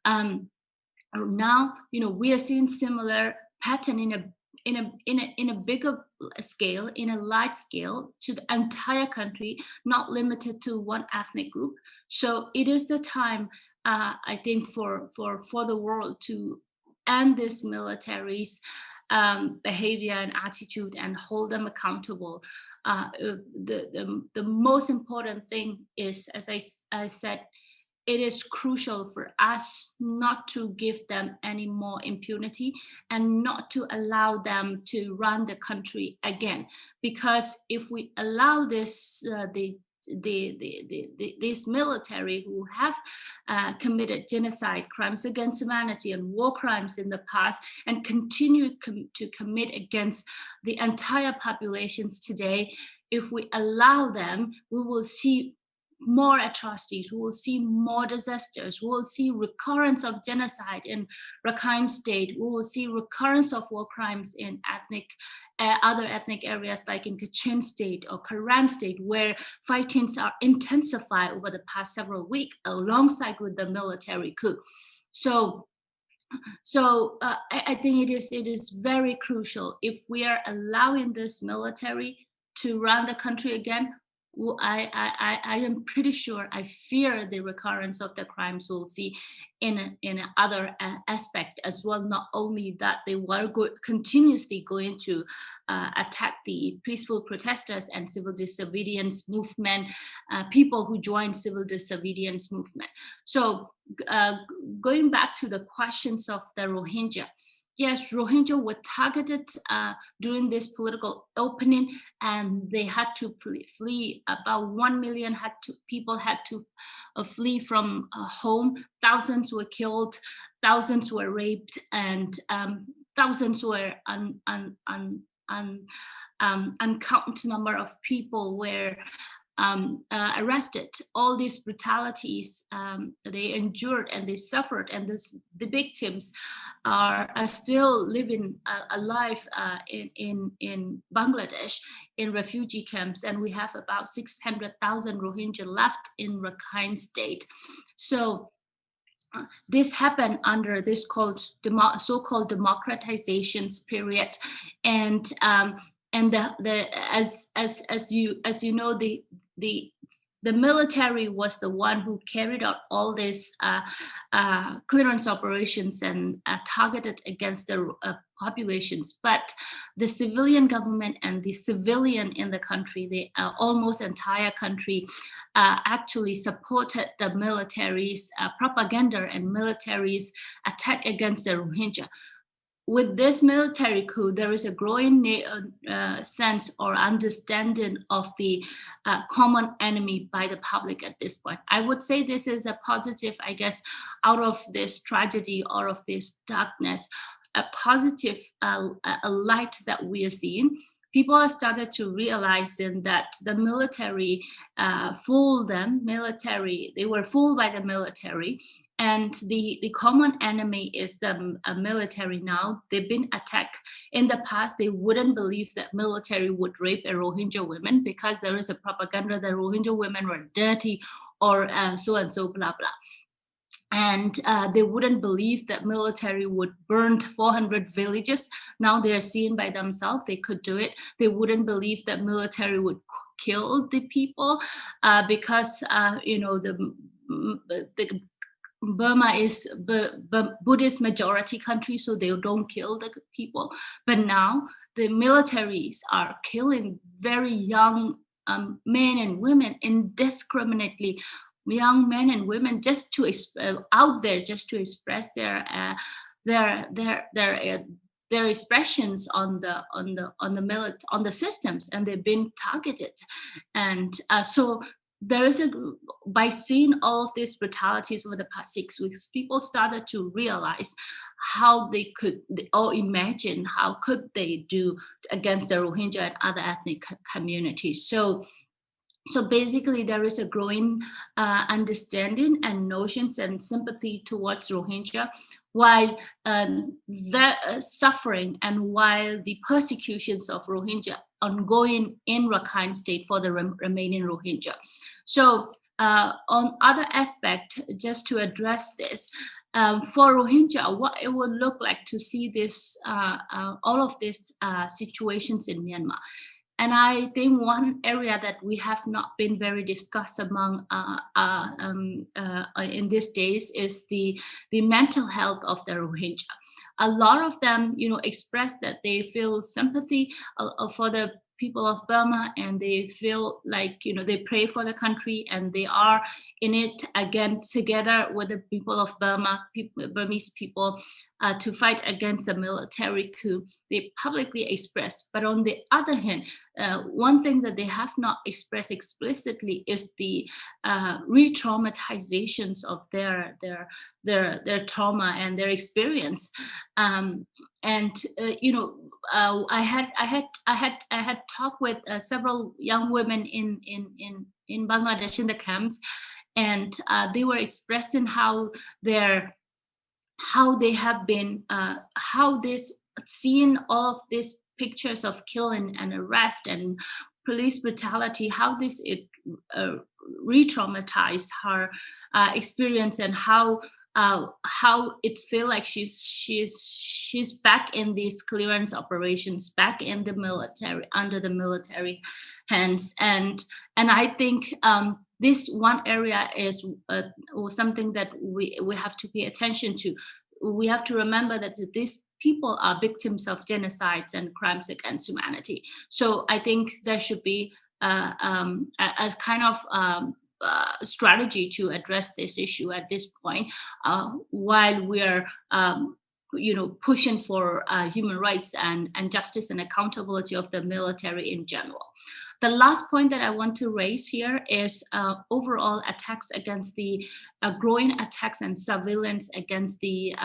Now, we are seeing similar pattern in a bigger scale, in a large scale, to the entire country, not limited to one ethnic group. So it is the time, I think, for the world to end this military's behavior and attitude and hold them accountable. The most important thing is, as I said, it is crucial for us not to give them any more impunity and not to allow them to run the country again. Because if we allow this, this military who have committed genocide, crimes against humanity, and war crimes in the past, and continue to commit against the entire populations today, if we allow them, we will see more atrocities, we will see more disasters, we will see recurrence of genocide in Rakhine State, we will see recurrence of war crimes in other ethnic areas like in Kachin State or Karan State, where fightings are intensified over the past several weeks alongside with the military coup. So I think it is very crucial, if we are allowing this military to run the country again, I am pretty sure, I fear the recurrence of the crimes we'll see in other aspect as well. Not only that, they were continuously going to attack the peaceful protesters and civil disobedience movement, people who joined civil disobedience movement. So going back to the questions of the Rohingya. Yes, Rohingya were targeted during this political opening, and they had to flee. About 1 million people had to flee from home. Thousands were killed, thousands were raped, and thousands were uncounted number of people were arrested. All these brutalities they endured and they suffered, and the victims are still living alive in Bangladesh in refugee camps, and we have about 600,000 Rohingya left in Rakhine State. So this happened under this so-called democratizations period, and as you know, the military was the one who carried out all these clearance operations and targeted against the populations. But the civilian government and the civilian in the country, the almost entire country, actually supported the military's propaganda and military's attack against the Rohingya. With this military coup, there is a growing sense or understanding of the common enemy by the public at this point. I would say this is a positive, I guess, out of this tragedy or of this darkness, a positive a light that we are seeing. People have started to realizing that the military fooled them. They were fooled by the military, and the common enemy is the military now. They've been attacked. In the past, they wouldn't believe that military would rape a Rohingya woman because there is a propaganda that Rohingya women were dirty or so and so, blah, blah. And they wouldn't believe that military would burn 400 villages. Now they're seeing by themselves they could do it. They wouldn't believe that military would kill the people because the Burma is Buddhist majority country, so they don't kill the people. But now the militaries are killing very young men and women indiscriminately. Young men and women just to out there just to express their their expressions on the systems, and they've been targeted. And so there is by seeing all of these brutalities over the past 6 weeks, people started to realize how they could, or imagine how could they do against the Rohingya and other ethnic communities. So basically, there is a growing understanding and notions and sympathy towards Rohingya, while the suffering and while the persecutions of Rohingya ongoing in Rakhine State for the remaining Rohingya. So on other aspect, just to address this, for Rohingya, what it would look like to see this, all of these situations in Myanmar. And I think one area that we have not been very discussed among in these days is the mental health of the Rohingya. A lot of them, express that they feel sympathy for the people of Burma, and they feel like, they pray for the country, and they are in it again together with the people of Burma, Burmese people, to fight against the military coup. They publicly express. But on the other hand, one thing that they have not expressed explicitly is the re-traumatizations of their trauma and their experience. I had talked with several young women in Bangladesh in the camps, and they were expressing how they have been, how this, seeing all of these pictures of killing and arrest and police brutality, how this re-traumatized her experience, and how it feels like she's back in these clearance operations, back in the military, under the military hands. And I think this one area is something that we have to pay attention to. We have to remember that these people are victims of genocides and crimes against humanity. So I think there should be a kind of strategy to address this issue at this point, while we're pushing for human rights and justice and accountability of the military in general. The last point that I want to raise here is overall attacks against the growing attacks and surveillance against the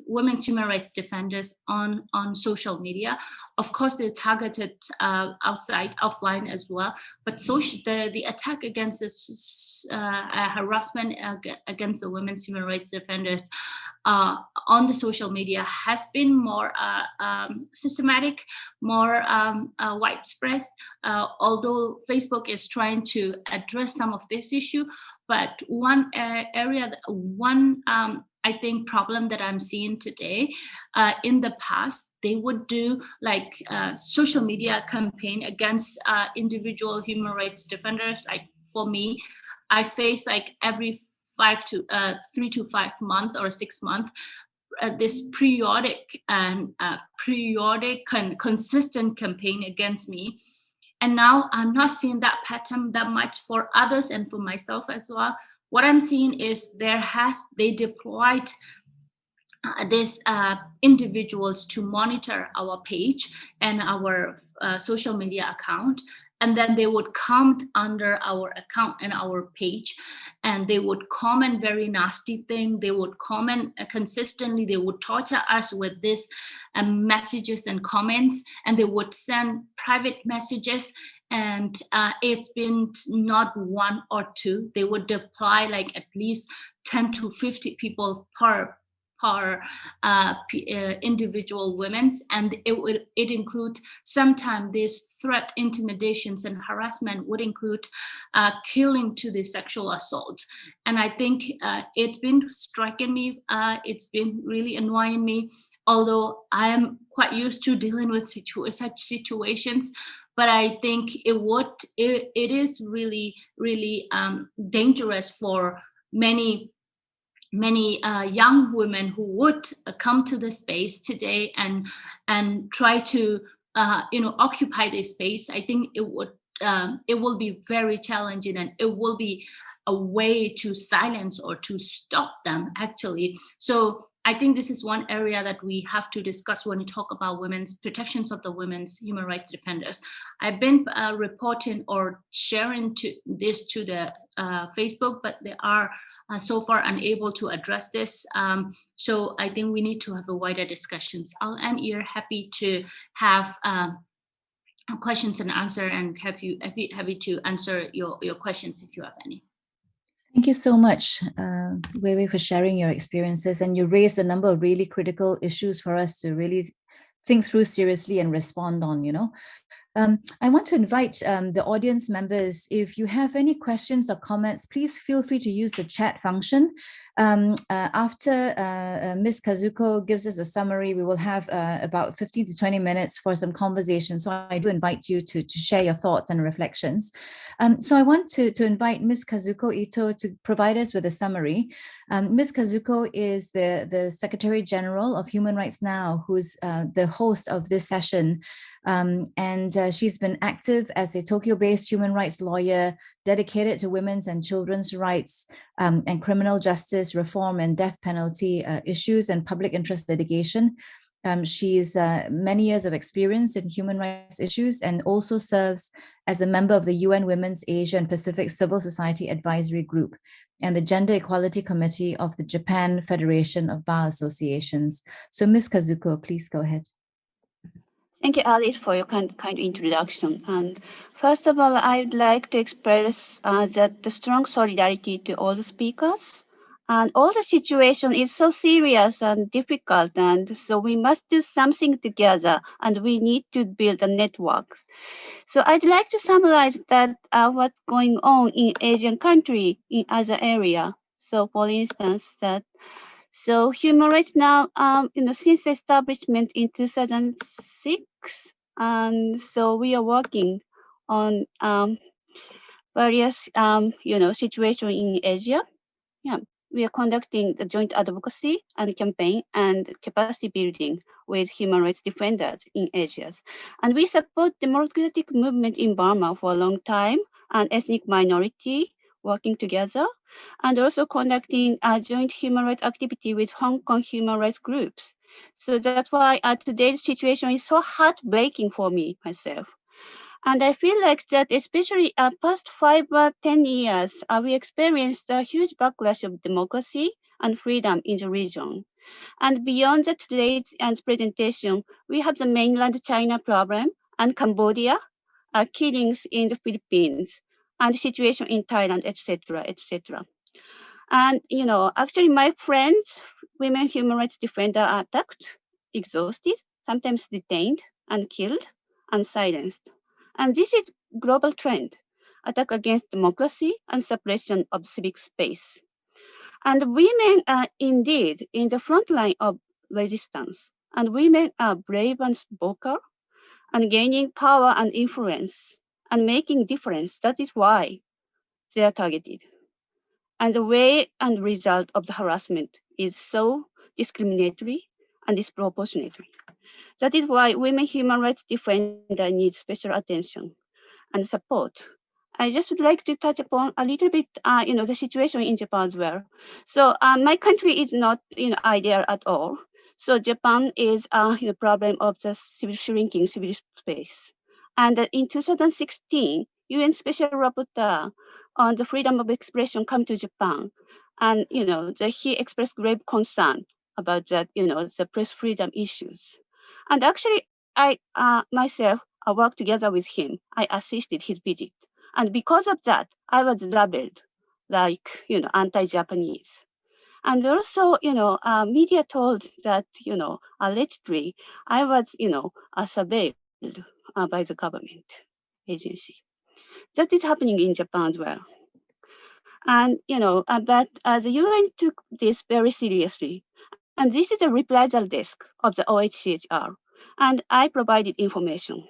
women's human rights defenders on social media. Of course, they're targeted offline as well. But the attack against this harassment against the women's human rights defenders on the social media has been more systematic, more widespread. Although Facebook is trying to address some of this issue, but one area, I think problem that I'm seeing today, in the past, they would do like social media campaign against individual human rights defenders. Like for me, I face like every 3 to 5 months or 6 months, this periodic and consistent campaign against me. And now I'm not seeing that pattern that much for others and for myself as well. What I'm seeing is they deployed these individuals to monitor our page and our social media account, and then they would come under our account and our page, and they would comment very nasty thing. They would comment consistently. They would torture us with this messages and comments, and they would send private messages. And it's been not one or two. They would deploy like at least 10 to 50 people per individual women's, and it include sometimes this threat, intimidations, and harassment would include killing to the sexual assault. And I think it's been striking me. It's been really annoying me, although I am quite used to dealing with such situations. But I think it is really, really dangerous for many young women who would come to the space today and try to occupy this space. I think it will be very challenging, and it will be a way to silence or to stop them actually. So I think this is one area that we have to discuss when we talk about women's protections of the women's human rights defenders. I've been reporting or sharing this to the Facebook, but they are so far unable to address this. So I think we need to have a wider discussions. I'll end here, happy to have questions and answer, and happy to answer your questions if you have any. Thank you so much, Wei Wei, for sharing your experiences. And you raised a number of really critical issues for us to really think through seriously and respond on, you know. I want to invite the audience members, if you have any questions or comments, please feel free to use the chat function. After Ms. Kazuko gives us a summary, we will have about 15 to 20 minutes for some conversation. So I do invite you to share your thoughts and reflections. So I want to invite Ms. Kazuko Ito to provide us with a summary. Ms. Kazuko is the Secretary General of Human Rights Now, who's the host of this session. And she's been active as a Tokyo-based human rights lawyer dedicated to women's and children's rights and criminal justice reform and death penalty issues and public interest litigation. She's many years of experience in human rights issues and also serves as a member of the UN Women's Asia and Pacific Civil Society Advisory Group and the Gender Equality Committee of the Japan Federation of Bar Associations. So Ms. Kazuko, please go ahead. Thank you, Alice, for your kind introduction. And first of all, I'd like to express that the strong solidarity to all the speakers. And all the situation is so serious and difficult, and so we must do something together, and we need to build a network. So I'd like to summarize that what's going on in Asian country in other area. So for instance, so Human Rights Now, since establishment in 2006, and so we are working on various, situation in Asia. Yeah, we are conducting the joint advocacy and campaign and capacity building with human rights defenders in Asia. And we support democratic movement in Burma for a long time and ethnic minority working together, and also conducting a joint human rights activity with Hong Kong human rights groups. So that's why today's situation is so heartbreaking for me, myself. And I feel like that especially past 5 or 10 years, we experienced a huge backlash of democracy and freedom in the region. And beyond the today's presentation, we have the mainland China problem and Cambodia, killings in the Philippines, and situation in Thailand, etc., etc. And, actually my friends, women human rights defenders are attacked, exhausted, sometimes detained and killed and silenced. And this is global trend, attack against democracy and suppression of civic space. And women are indeed in the front line of resistance. And women are brave and vocal and gaining power and influence and making difference. That is why they are targeted. And the way and result of the harassment is so discriminatory and disproportionately. That is why women human rights defenders need special attention and support. I just would like to touch upon a little bit, the situation in Japan as well. So my country is not, ideal at all. So Japan is, problem of the shrinking civil space. And in 2016, UN Special Rapporteur on the freedom of expression come to Japan, and he expressed grave concern about that, the press freedom issues. And actually, I myself, I worked together with him. I assisted his visit. And because of that, I was labeled like, anti-Japanese. And also, media told that, allegedly, I was, surveilled by the government agency. That is happening in Japan as well. And, but the UN took this very seriously. And this is the reprisal desk of the OHCHR. And I provided information.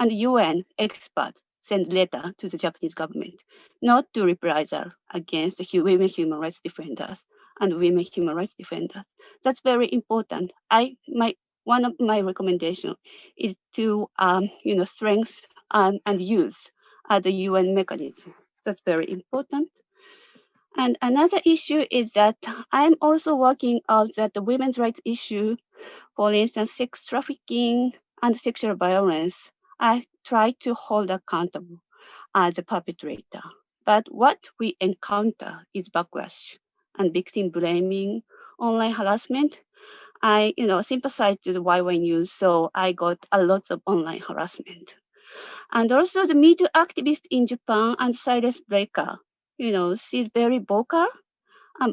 And UN experts sent letter to the Japanese government not to reprisal against the women human rights defenders and women human rights defenders. That's very important. One of my recommendations is to strengthen and use the UN mechanism. That's very important. And another issue is that I'm also working out that the women's rights issue, for instance, sex trafficking and sexual violence, I try to hold accountable as the perpetrator. But what we encounter is backlash and victim blaming, online harassment. I, sympathize to the YY News, so I got a lot of online harassment. And also the Me Too activist in Japan and Silence Breaker, she's very vocal,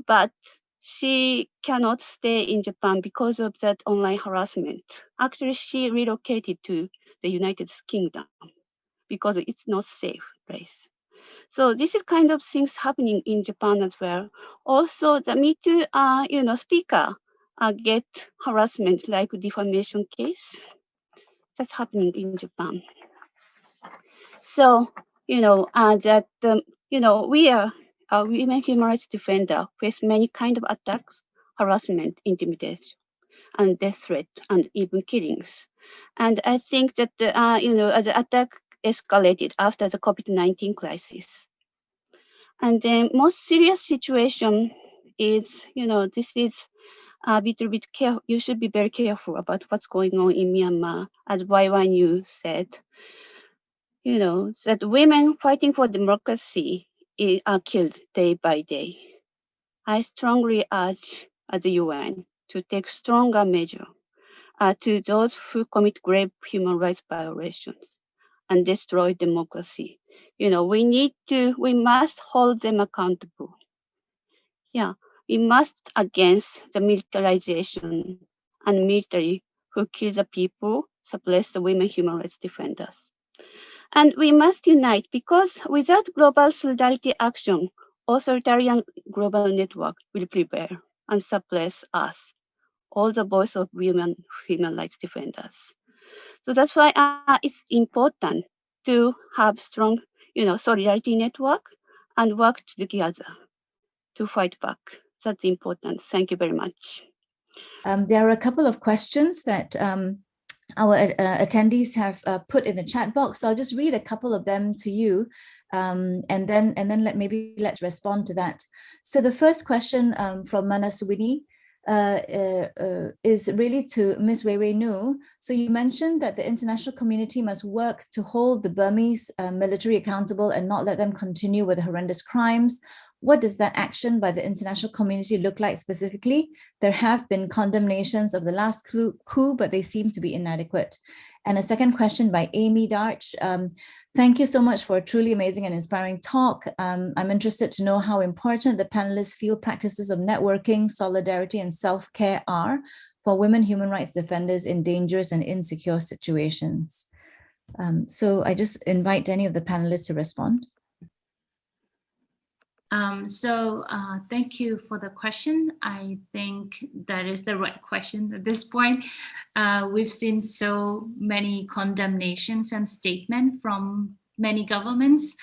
but she cannot stay in Japan because of that online harassment. Actually, she relocated to the United Kingdom because it's not safe place. So this is kind of things happening in Japan as well. Also, the Me Too, speaker get harassment like defamation case. That's happening in Japan. So, that, we are women human rights defender face many kind of attacks, harassment, intimidation, and death threat, and even killings. And I think that, the attack escalated after the COVID-19 crisis. And the most serious situation is, this is a little bit careful. You should be very careful about what's going on in Myanmar, as YY News said. That women fighting for democracy are killed day by day. I strongly urge the UN to take stronger measures to those who commit grave human rights violations and destroy democracy. We must hold them accountable. Yeah, we must against the militarization and military who kill the people, suppress the women human rights defenders. And we must unite because without global solidarity action, authoritarian global network will prevail and suppress us, all the voice of women human rights defenders. So that's why it's important to have strong, solidarity network and work together to fight back. That's important. Thank you very much. There are a couple of questions that our attendees have put in the chat box. So I'll just read a couple of them to you, and then let's respond to that. So the first question from Manaswini is really to Ms. Weiwei Nu. So you mentioned that the international community must work to hold the Burmese military accountable and not let them continue with horrendous crimes. What does that action by the international community look like specifically? There have been condemnations of the last coup, but they seem to be inadequate. And a second question by Amy Darch. Thank you so much for a truly amazing and inspiring talk. I'm interested to know how important the panelists feel practices of networking, solidarity, and self-care are for women human rights defenders in dangerous and insecure situations. So I just invite any of the panelists to respond. Thank you for the question. I think that is the right question at this point. We've seen so many condemnations and statements from many governments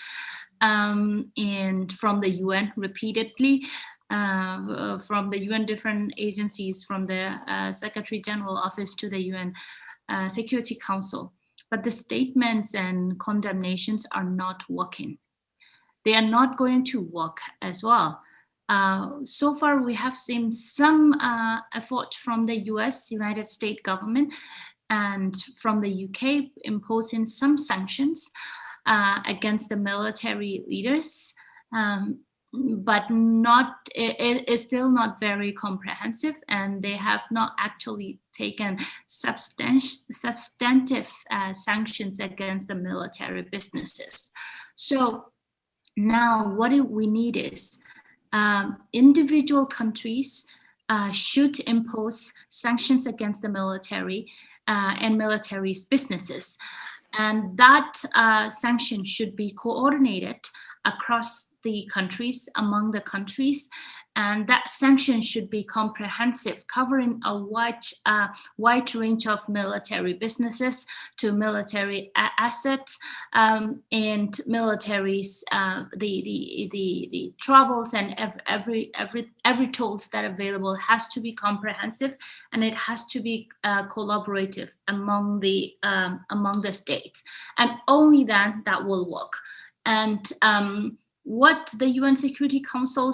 and from the UN repeatedly, from the UN different agencies, from the Secretary General Office to the UN Security Council. But the statements and condemnations are not working. They are not going to work as well. So far, we have seen some effort from the US, United States government, and from the UK imposing some sanctions against the military leaders, but it is still not very comprehensive, and they have not actually taken substantive sanctions against the military businesses. So now, what we need is individual countries should impose sanctions against the military and military's businesses. And that sanction should be coordinated across the countries, among the countries, and that sanction should be comprehensive, covering a wide range of military businesses to military assets and militaries, the troubles and every tools that are available has to be comprehensive, and it has to be collaborative among the states, and only then that will work. And what the UN Security Council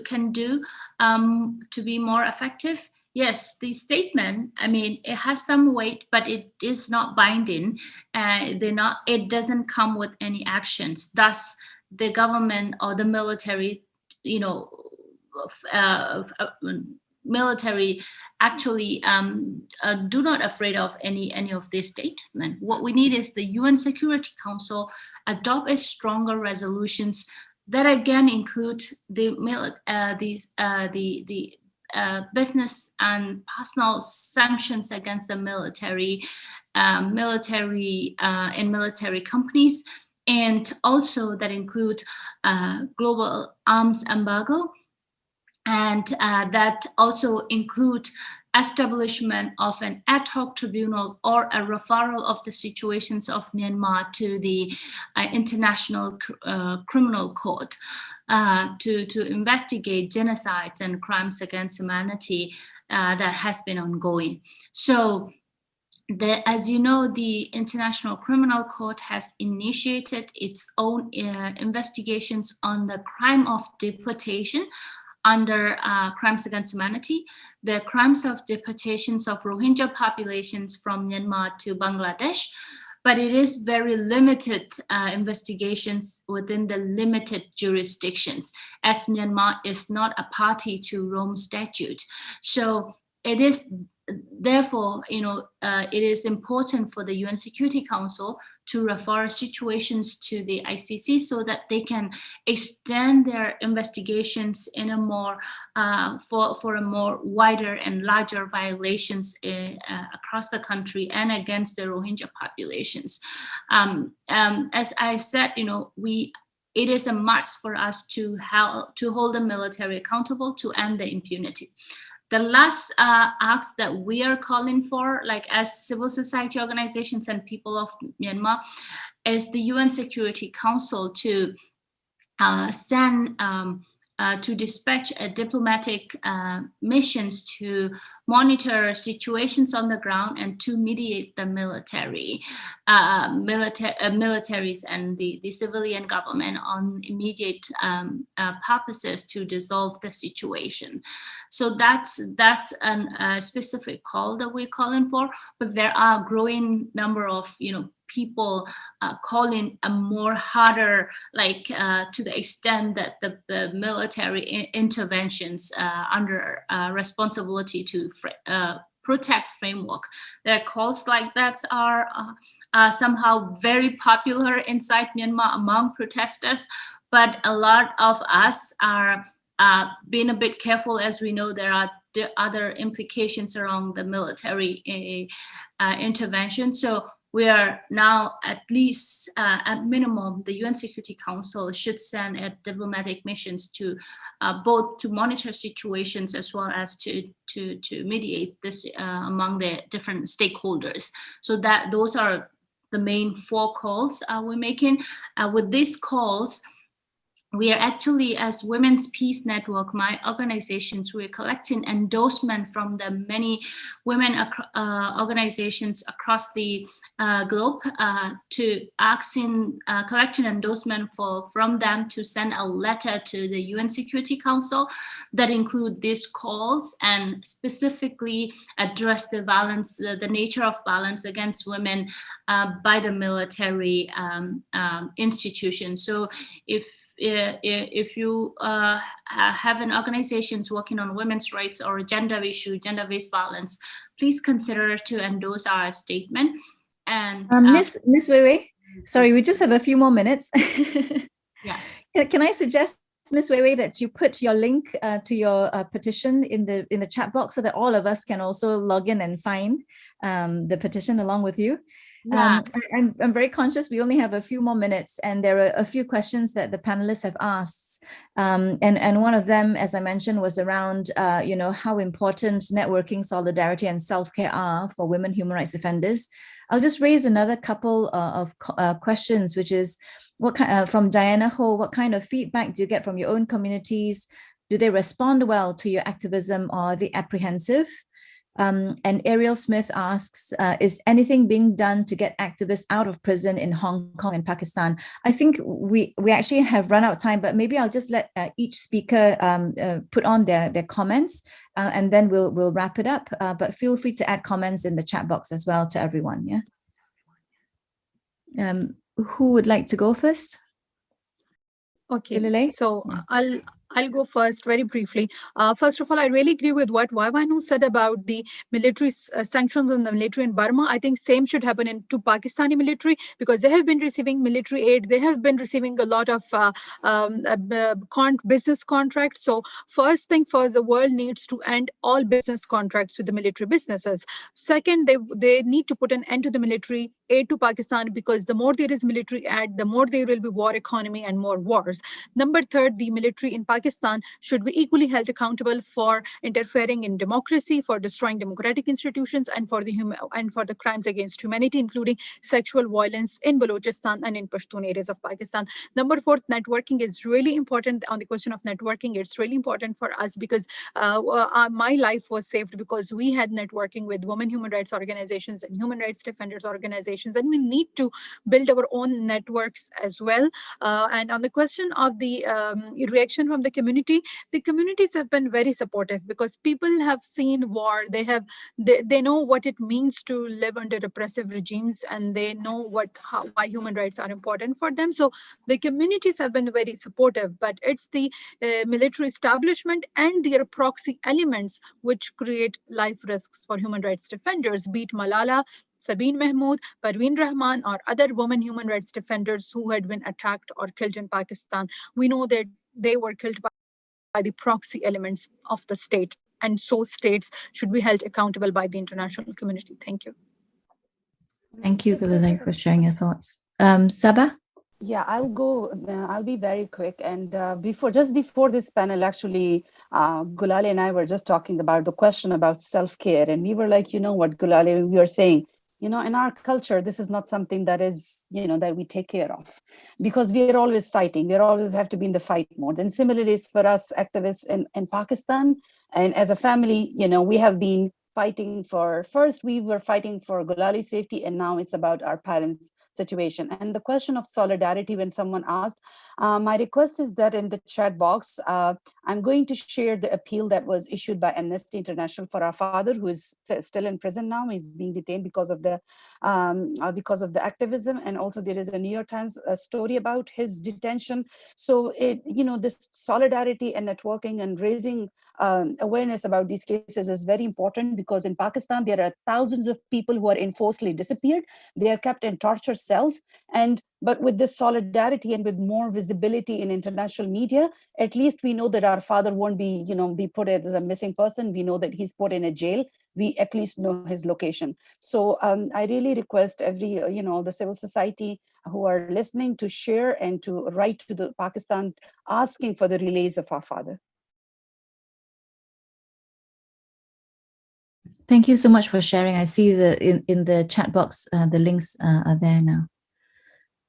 can do to be more effective. Yes, the statement, I mean, it has some weight, but it is not binding. It doesn't come with any actions. Thus, the government or the military, military actually do not afraid of any of this statement. What we need is the UN Security Council adopt a stronger resolutions that again include the business and personal sanctions against the military and military companies, and also that include global arms embargo, and that also include establishment of an ad hoc tribunal or a referral of the situations of Myanmar to the International Criminal Court to investigate genocides and crimes against humanity that has been ongoing. So as you know, the International Criminal Court has initiated its own investigations on the crime of deportation under crimes against humanity, the crimes of deportations of Rohingya populations from Myanmar to Bangladesh, but it is very limited investigations within the limited jurisdictions, as Myanmar is not a party to Rome Statute. So it is therefore, it is important for the UN Security Council to refer situations to the ICC so that they can extend their investigations in a more for a more wider and larger violations across the country and against the Rohingya populations. As I said, it is a must for us to hold the military accountable to end the impunity. The last acts that we are calling for, like as civil society organizations and people of Myanmar, is the UN Security Council to to dispatch diplomatic missions to monitor situations on the ground and to mediate the militaries and the civilian government on immediate purposes to dissolve the situation. So that's a specific call that we're calling for, but there are a growing number of people calling a more harder, like to the extent that the military interventions under responsibility to protect framework. There are calls like that are somehow very popular inside Myanmar among protesters, but a lot of us are being a bit careful, as we know there are other implications around the military intervention. So we are now at least at minimum, the UN Security Council should send diplomatic missions to both to monitor situations as well as to mediate this among the different stakeholders. So that those are the main 4 calls we're making. With these calls, we are actually, as Women's Peace Network, my organizations, we're collecting endorsement from the many women organizations across the globe to collecting endorsement from them to send a letter to the UN Security Council that include these calls and specifically address the violence, the nature of violence against women by the military institutions. So if you have an organizations working on women's rights or gender issue, gender-based violence, please consider to endorse our statement. And Miss Wei Wei, sorry, we just have a few more minutes. Yeah. Can I suggest, Ms. Wei Wei, that you put your link to your petition in the chat box so that all of us can also log in and sign the petition along with you? Yeah. I'm very conscious we only have a few more minutes, and there are a few questions that the panelists have asked. And one of them, as I mentioned, was around how important networking, solidarity, and self-care are for women human rights defenders. I'll just raise another couple of questions, which is what kind from Diana Ho, what kind of feedback do you get from your own communities? Do they respond well to your activism, or are they apprehensive? And Ariel Smith asks, is anything being done to get activists out of prison in Hong Kong and Pakistan? I think we actually have run out of time, but maybe I'll just let each speaker put on their comments, and then we'll wrap it up. But feel free to add comments in the chat box as well to everyone. Yeah. Who would like to go first? Okay, so yeah. I'll go first very briefly. First of all, I really agree with what Vaivanu said about the military sanctions on the military in Burma. I think same should happen to Pakistani military, because they have been receiving military aid. They have been receiving a lot of business contracts. So first thing first, the world needs to end all business contracts with the military businesses. Second, they need to put an end to the military aid to Pakistan, because the more there is military aid, the more there will be war economy and more wars. Number third, the military in Pakistan should be equally held accountable for interfering in democracy, for destroying democratic institutions, and for the crimes against humanity, including sexual violence in Balochistan and in Pashtun areas of Pakistan. Number fourth, networking is really important. On the question of networking, it's really important for us, because my life was saved because we had networking with women human rights organizations and human rights defenders organizations, and we need to build our own networks as well. And on the question of the reaction from the communities have been very supportive, because people have seen war. They know what it means to live under repressive regimes, and they know why human rights are important for them. So the communities have been very supportive, but it's the military establishment and their proxy elements which create life risks for human rights defenders, be it Malala, Sabine Mahmood, Parveen Rahman, or other women human rights defenders who had been attacked or killed in Pakistan. We know that they were killed by the proxy elements of the state, and so states should be held accountable by the international community. Thank you. Thank you, Gulale, for sharing your thoughts. Sabah? Yeah, I'll go. I'll be very quick. And just before this panel, actually, Gulale and I were just talking about the question about self-care. And we were like, you know what, Gulale, we were saying, in our culture, this is not something that is, that we take care of, because we are always fighting. We always have to be in the fight mode. And similarly, it's for us activists in Pakistan. And as a family, we have been fighting first we were fighting for Gulali's safety, and now it's about our parents' situation. And the question of solidarity, when someone asked, my request is that in the chat box, I'm going to share the appeal that was issued by Amnesty International for our father, who is still in prison now. He's being detained because of the activism. And also there is a New York Times story about his detention. So this solidarity and networking and raising awareness about these cases is very important, because in Pakistan, there are thousands of people who are enforcedly disappeared. They are kept in torture cells. But with this solidarity and with more visibility in international media, at least we know that our father won't be put as a missing person. We know that he's put in a jail. We at least know his location. So I really request the civil society who are listening to share and to write to the Pakistan asking for the release of our father. Thank you so much for sharing. I see in the chat box, the links are there now.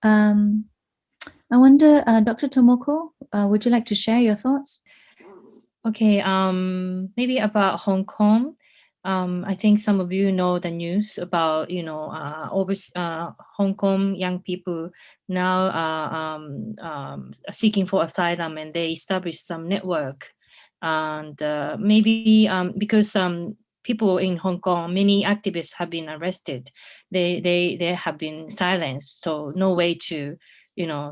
I wonder, Dr. Tomoko, would you like to share your thoughts? Okay, maybe about Hong Kong. I think some of you know the news about, Hong Kong young people now are seeking for asylum, and they established some network. And maybe because people in Hong Kong, many activists have been arrested. They have been silenced, so no way to,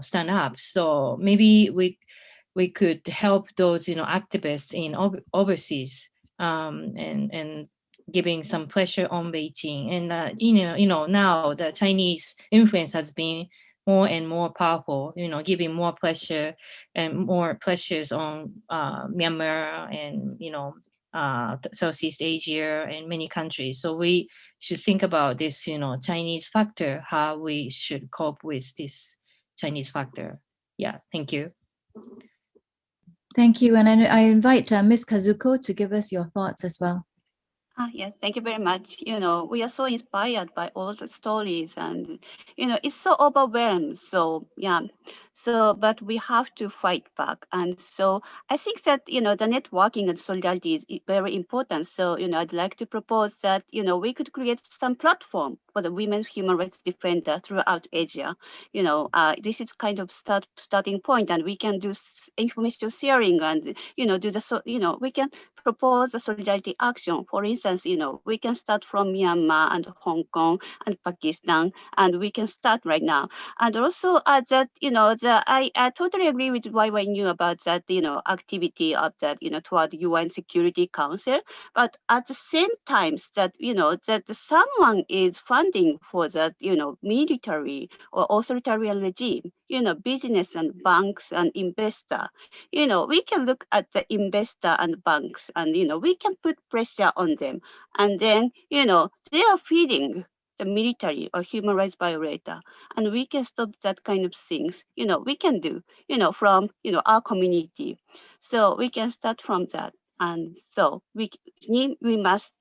stand up. So maybe we could help those, activists in overseas, and giving some pressure on Beijing. And now the Chinese influence has been more and more powerful, giving more pressure and more pressures on Myanmar and Southeast Asia and many countries. So we should think about this, Chinese factor, how we should cope with this Chinese factor. Yeah, thank you. Thank you. And I invite Ms. Kazuko to give us your thoughts as well. Yes, thank you very much. We are so inspired by all the stories, and it's so overwhelmed. So yeah, So, but we have to fight back. And so I think that, the networking and solidarity is very important. So, I'd like to propose that, we could create some platform for the women's human rights defender throughout Asia. This is kind of starting point, and we can do information sharing and, we can propose a solidarity action. For instance, we can start from Myanmar and Hong Kong and Pakistan, and we can start right now. And also that, I totally agree with what I knew about that, activity of that, toward UN Security Council. But at the same time that, that someone is funding for that, military or authoritarian regime, business and banks and investor, we can look at the investor and banks and, we can put pressure on them. And then, they are feeding the military or human rights violator, and we can stop that kind of things. We can do, from, our community. So we can start from that. And so we must,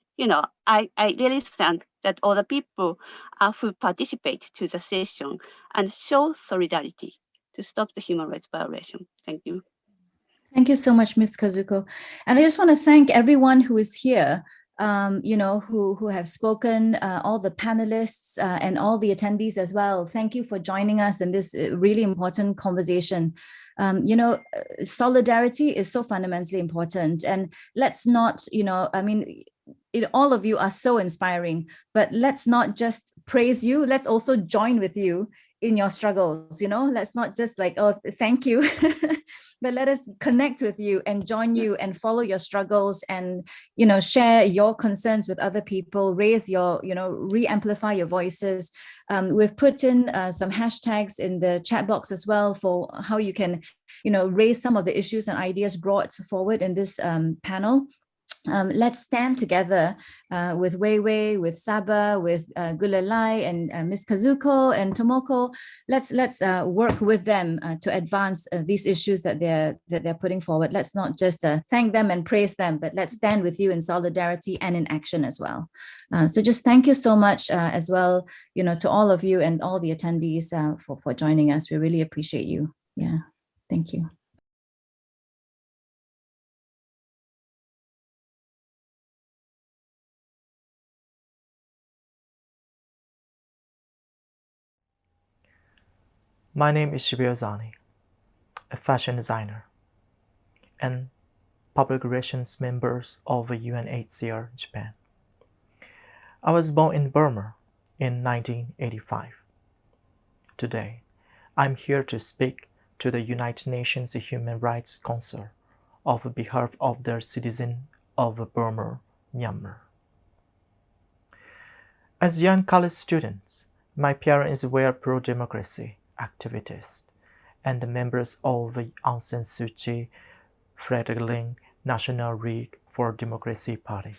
I really thank that all the people who participate to the session and show solidarity to stop the human rights violation. Thank you. Thank you so much, Ms. Kazuko. And I just want to thank everyone who is here, who have spoken, all the panelists and all the attendees as well. Thank you for joining us in this really important conversation. Solidarity is so fundamentally important. And let's not, all of you are so inspiring, but let's not just praise you. Let's also join with you in your struggles. Let's not just like, oh, thank you. But let us connect with you and join you and follow your struggles and, share your concerns with other people, raise your, re-amplify your voices. We've put in some hashtags in the chat box as well for how you can, raise some of the issues and ideas brought forward in this panel. Let's stand together with Wei Wei, with Saba, with Gulalai and Ms. Kazuko and Tomoko. Let's work with them to advance these issues that they're putting forward. Let's not just thank them and praise them, but let's stand with you in solidarity and in action as well. So just thank you so much as well, to all of you and all the attendees for joining us. We really appreciate you. Yeah, thank you. My name is Shibuya Zani, a fashion designer and public relations member of UNHCR Japan. I was born in Burma in 1985. Today, I'm here to speak to the United Nations Human Rights Council on behalf of the citizens of Burma, Myanmar. As young college students, my parents were pro-democracy activists and members of the Aung San Suu Kyi fledgling National League for Democracy Party.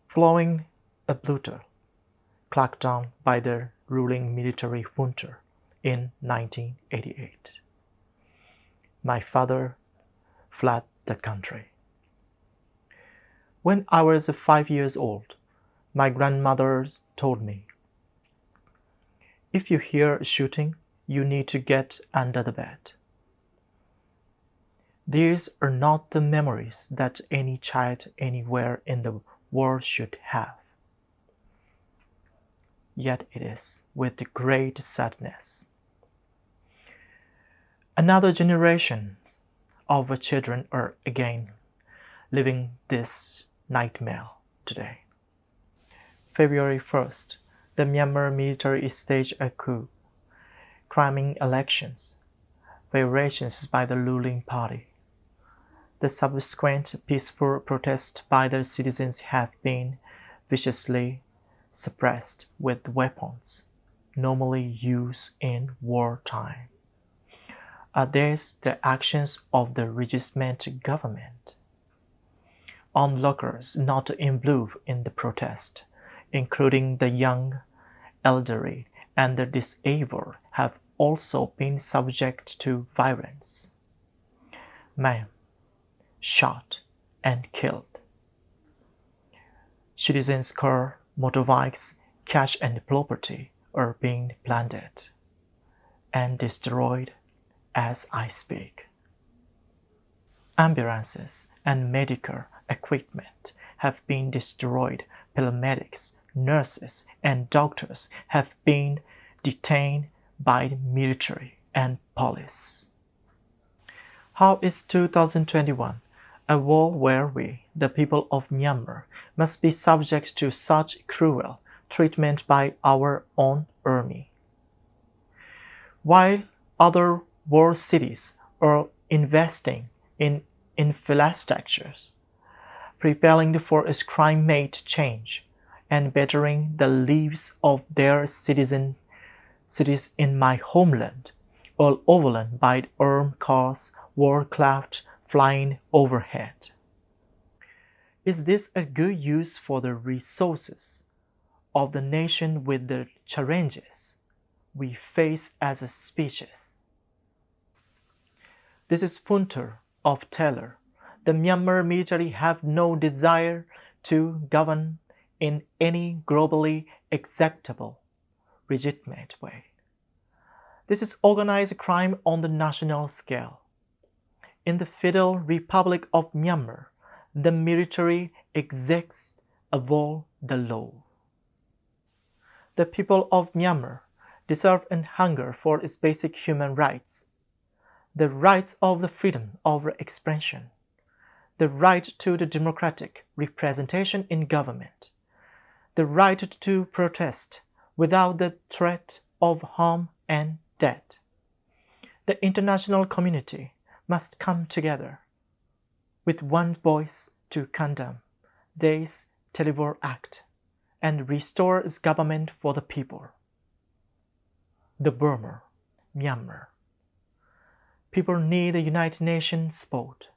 Following a brutal crackdown by the ruling military junta in 1988, my father fled the country. When I was 5 years old, my grandmother told me, "If you hear shooting, you need to get under the bed." These are not the memories that any child anywhere in the world should have. Yet it is with great sadness. Another generation of children are again living this nightmare today. February 1st, the Myanmar military staged a coup, cramming elections, violations by the ruling party. The subsequent peaceful protests by the citizens have been viciously suppressed with weapons normally used in wartime. Are these the actions of the regiment government? Onlookers not involved in the protest, including the young, elderly, and the disabled, have also been subject to violence. Men shot and killed. Citizens' cars, motorbikes, cash and property are being plundered. and destroyed as I speak. Ambulances and medical equipment have been destroyed. Paramedics, nurses, and doctors have been detained by the military and police. How is 2021 a war where we, the people of Myanmar, must be subject to such cruel treatment by our own army? While other world cities are investing in infrastructures, preparing for a climate change, and bettering the lives of their cities in my homeland, all overrun by armed cars, warcraft flying overhead. Is this a good use for the resources of the nation with the challenges we face as a species? This is Punter of Taylor. The Myanmar military have no desire to govern in any globally acceptable, legitimate way. This is organized crime on the national scale. In the Federal Republic of Myanmar, the military exists above the law. The people of Myanmar deserve and hunger for its basic human rights, the rights of the freedom of expression, the right to the democratic representation in government, the right to protest without the threat of harm and death. The international community must come together with one voice to condemn this terrible act and restore its government for the people. The Burma, Myanmar. People need the United Nations support.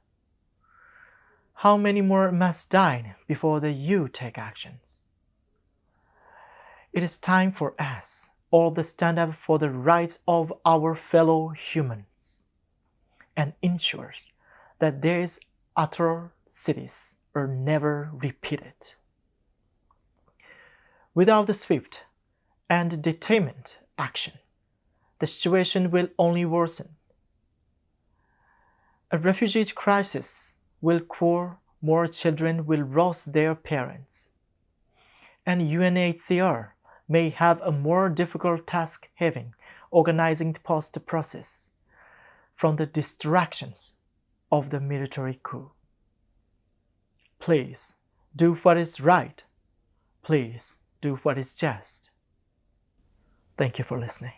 How many more must die before the EU take actions? It is time for us all to stand up for the rights of our fellow humans and ensures that these atrocities are never repeated. Without the swift and determined action, the situation will only worsen. A refugee crisis will occur, more children will lose their parents, and UNHCR may have a more difficult task having organizing the post-process from the distractions of the military coup. Please do what is right. Please do what is just. Thank you for listening.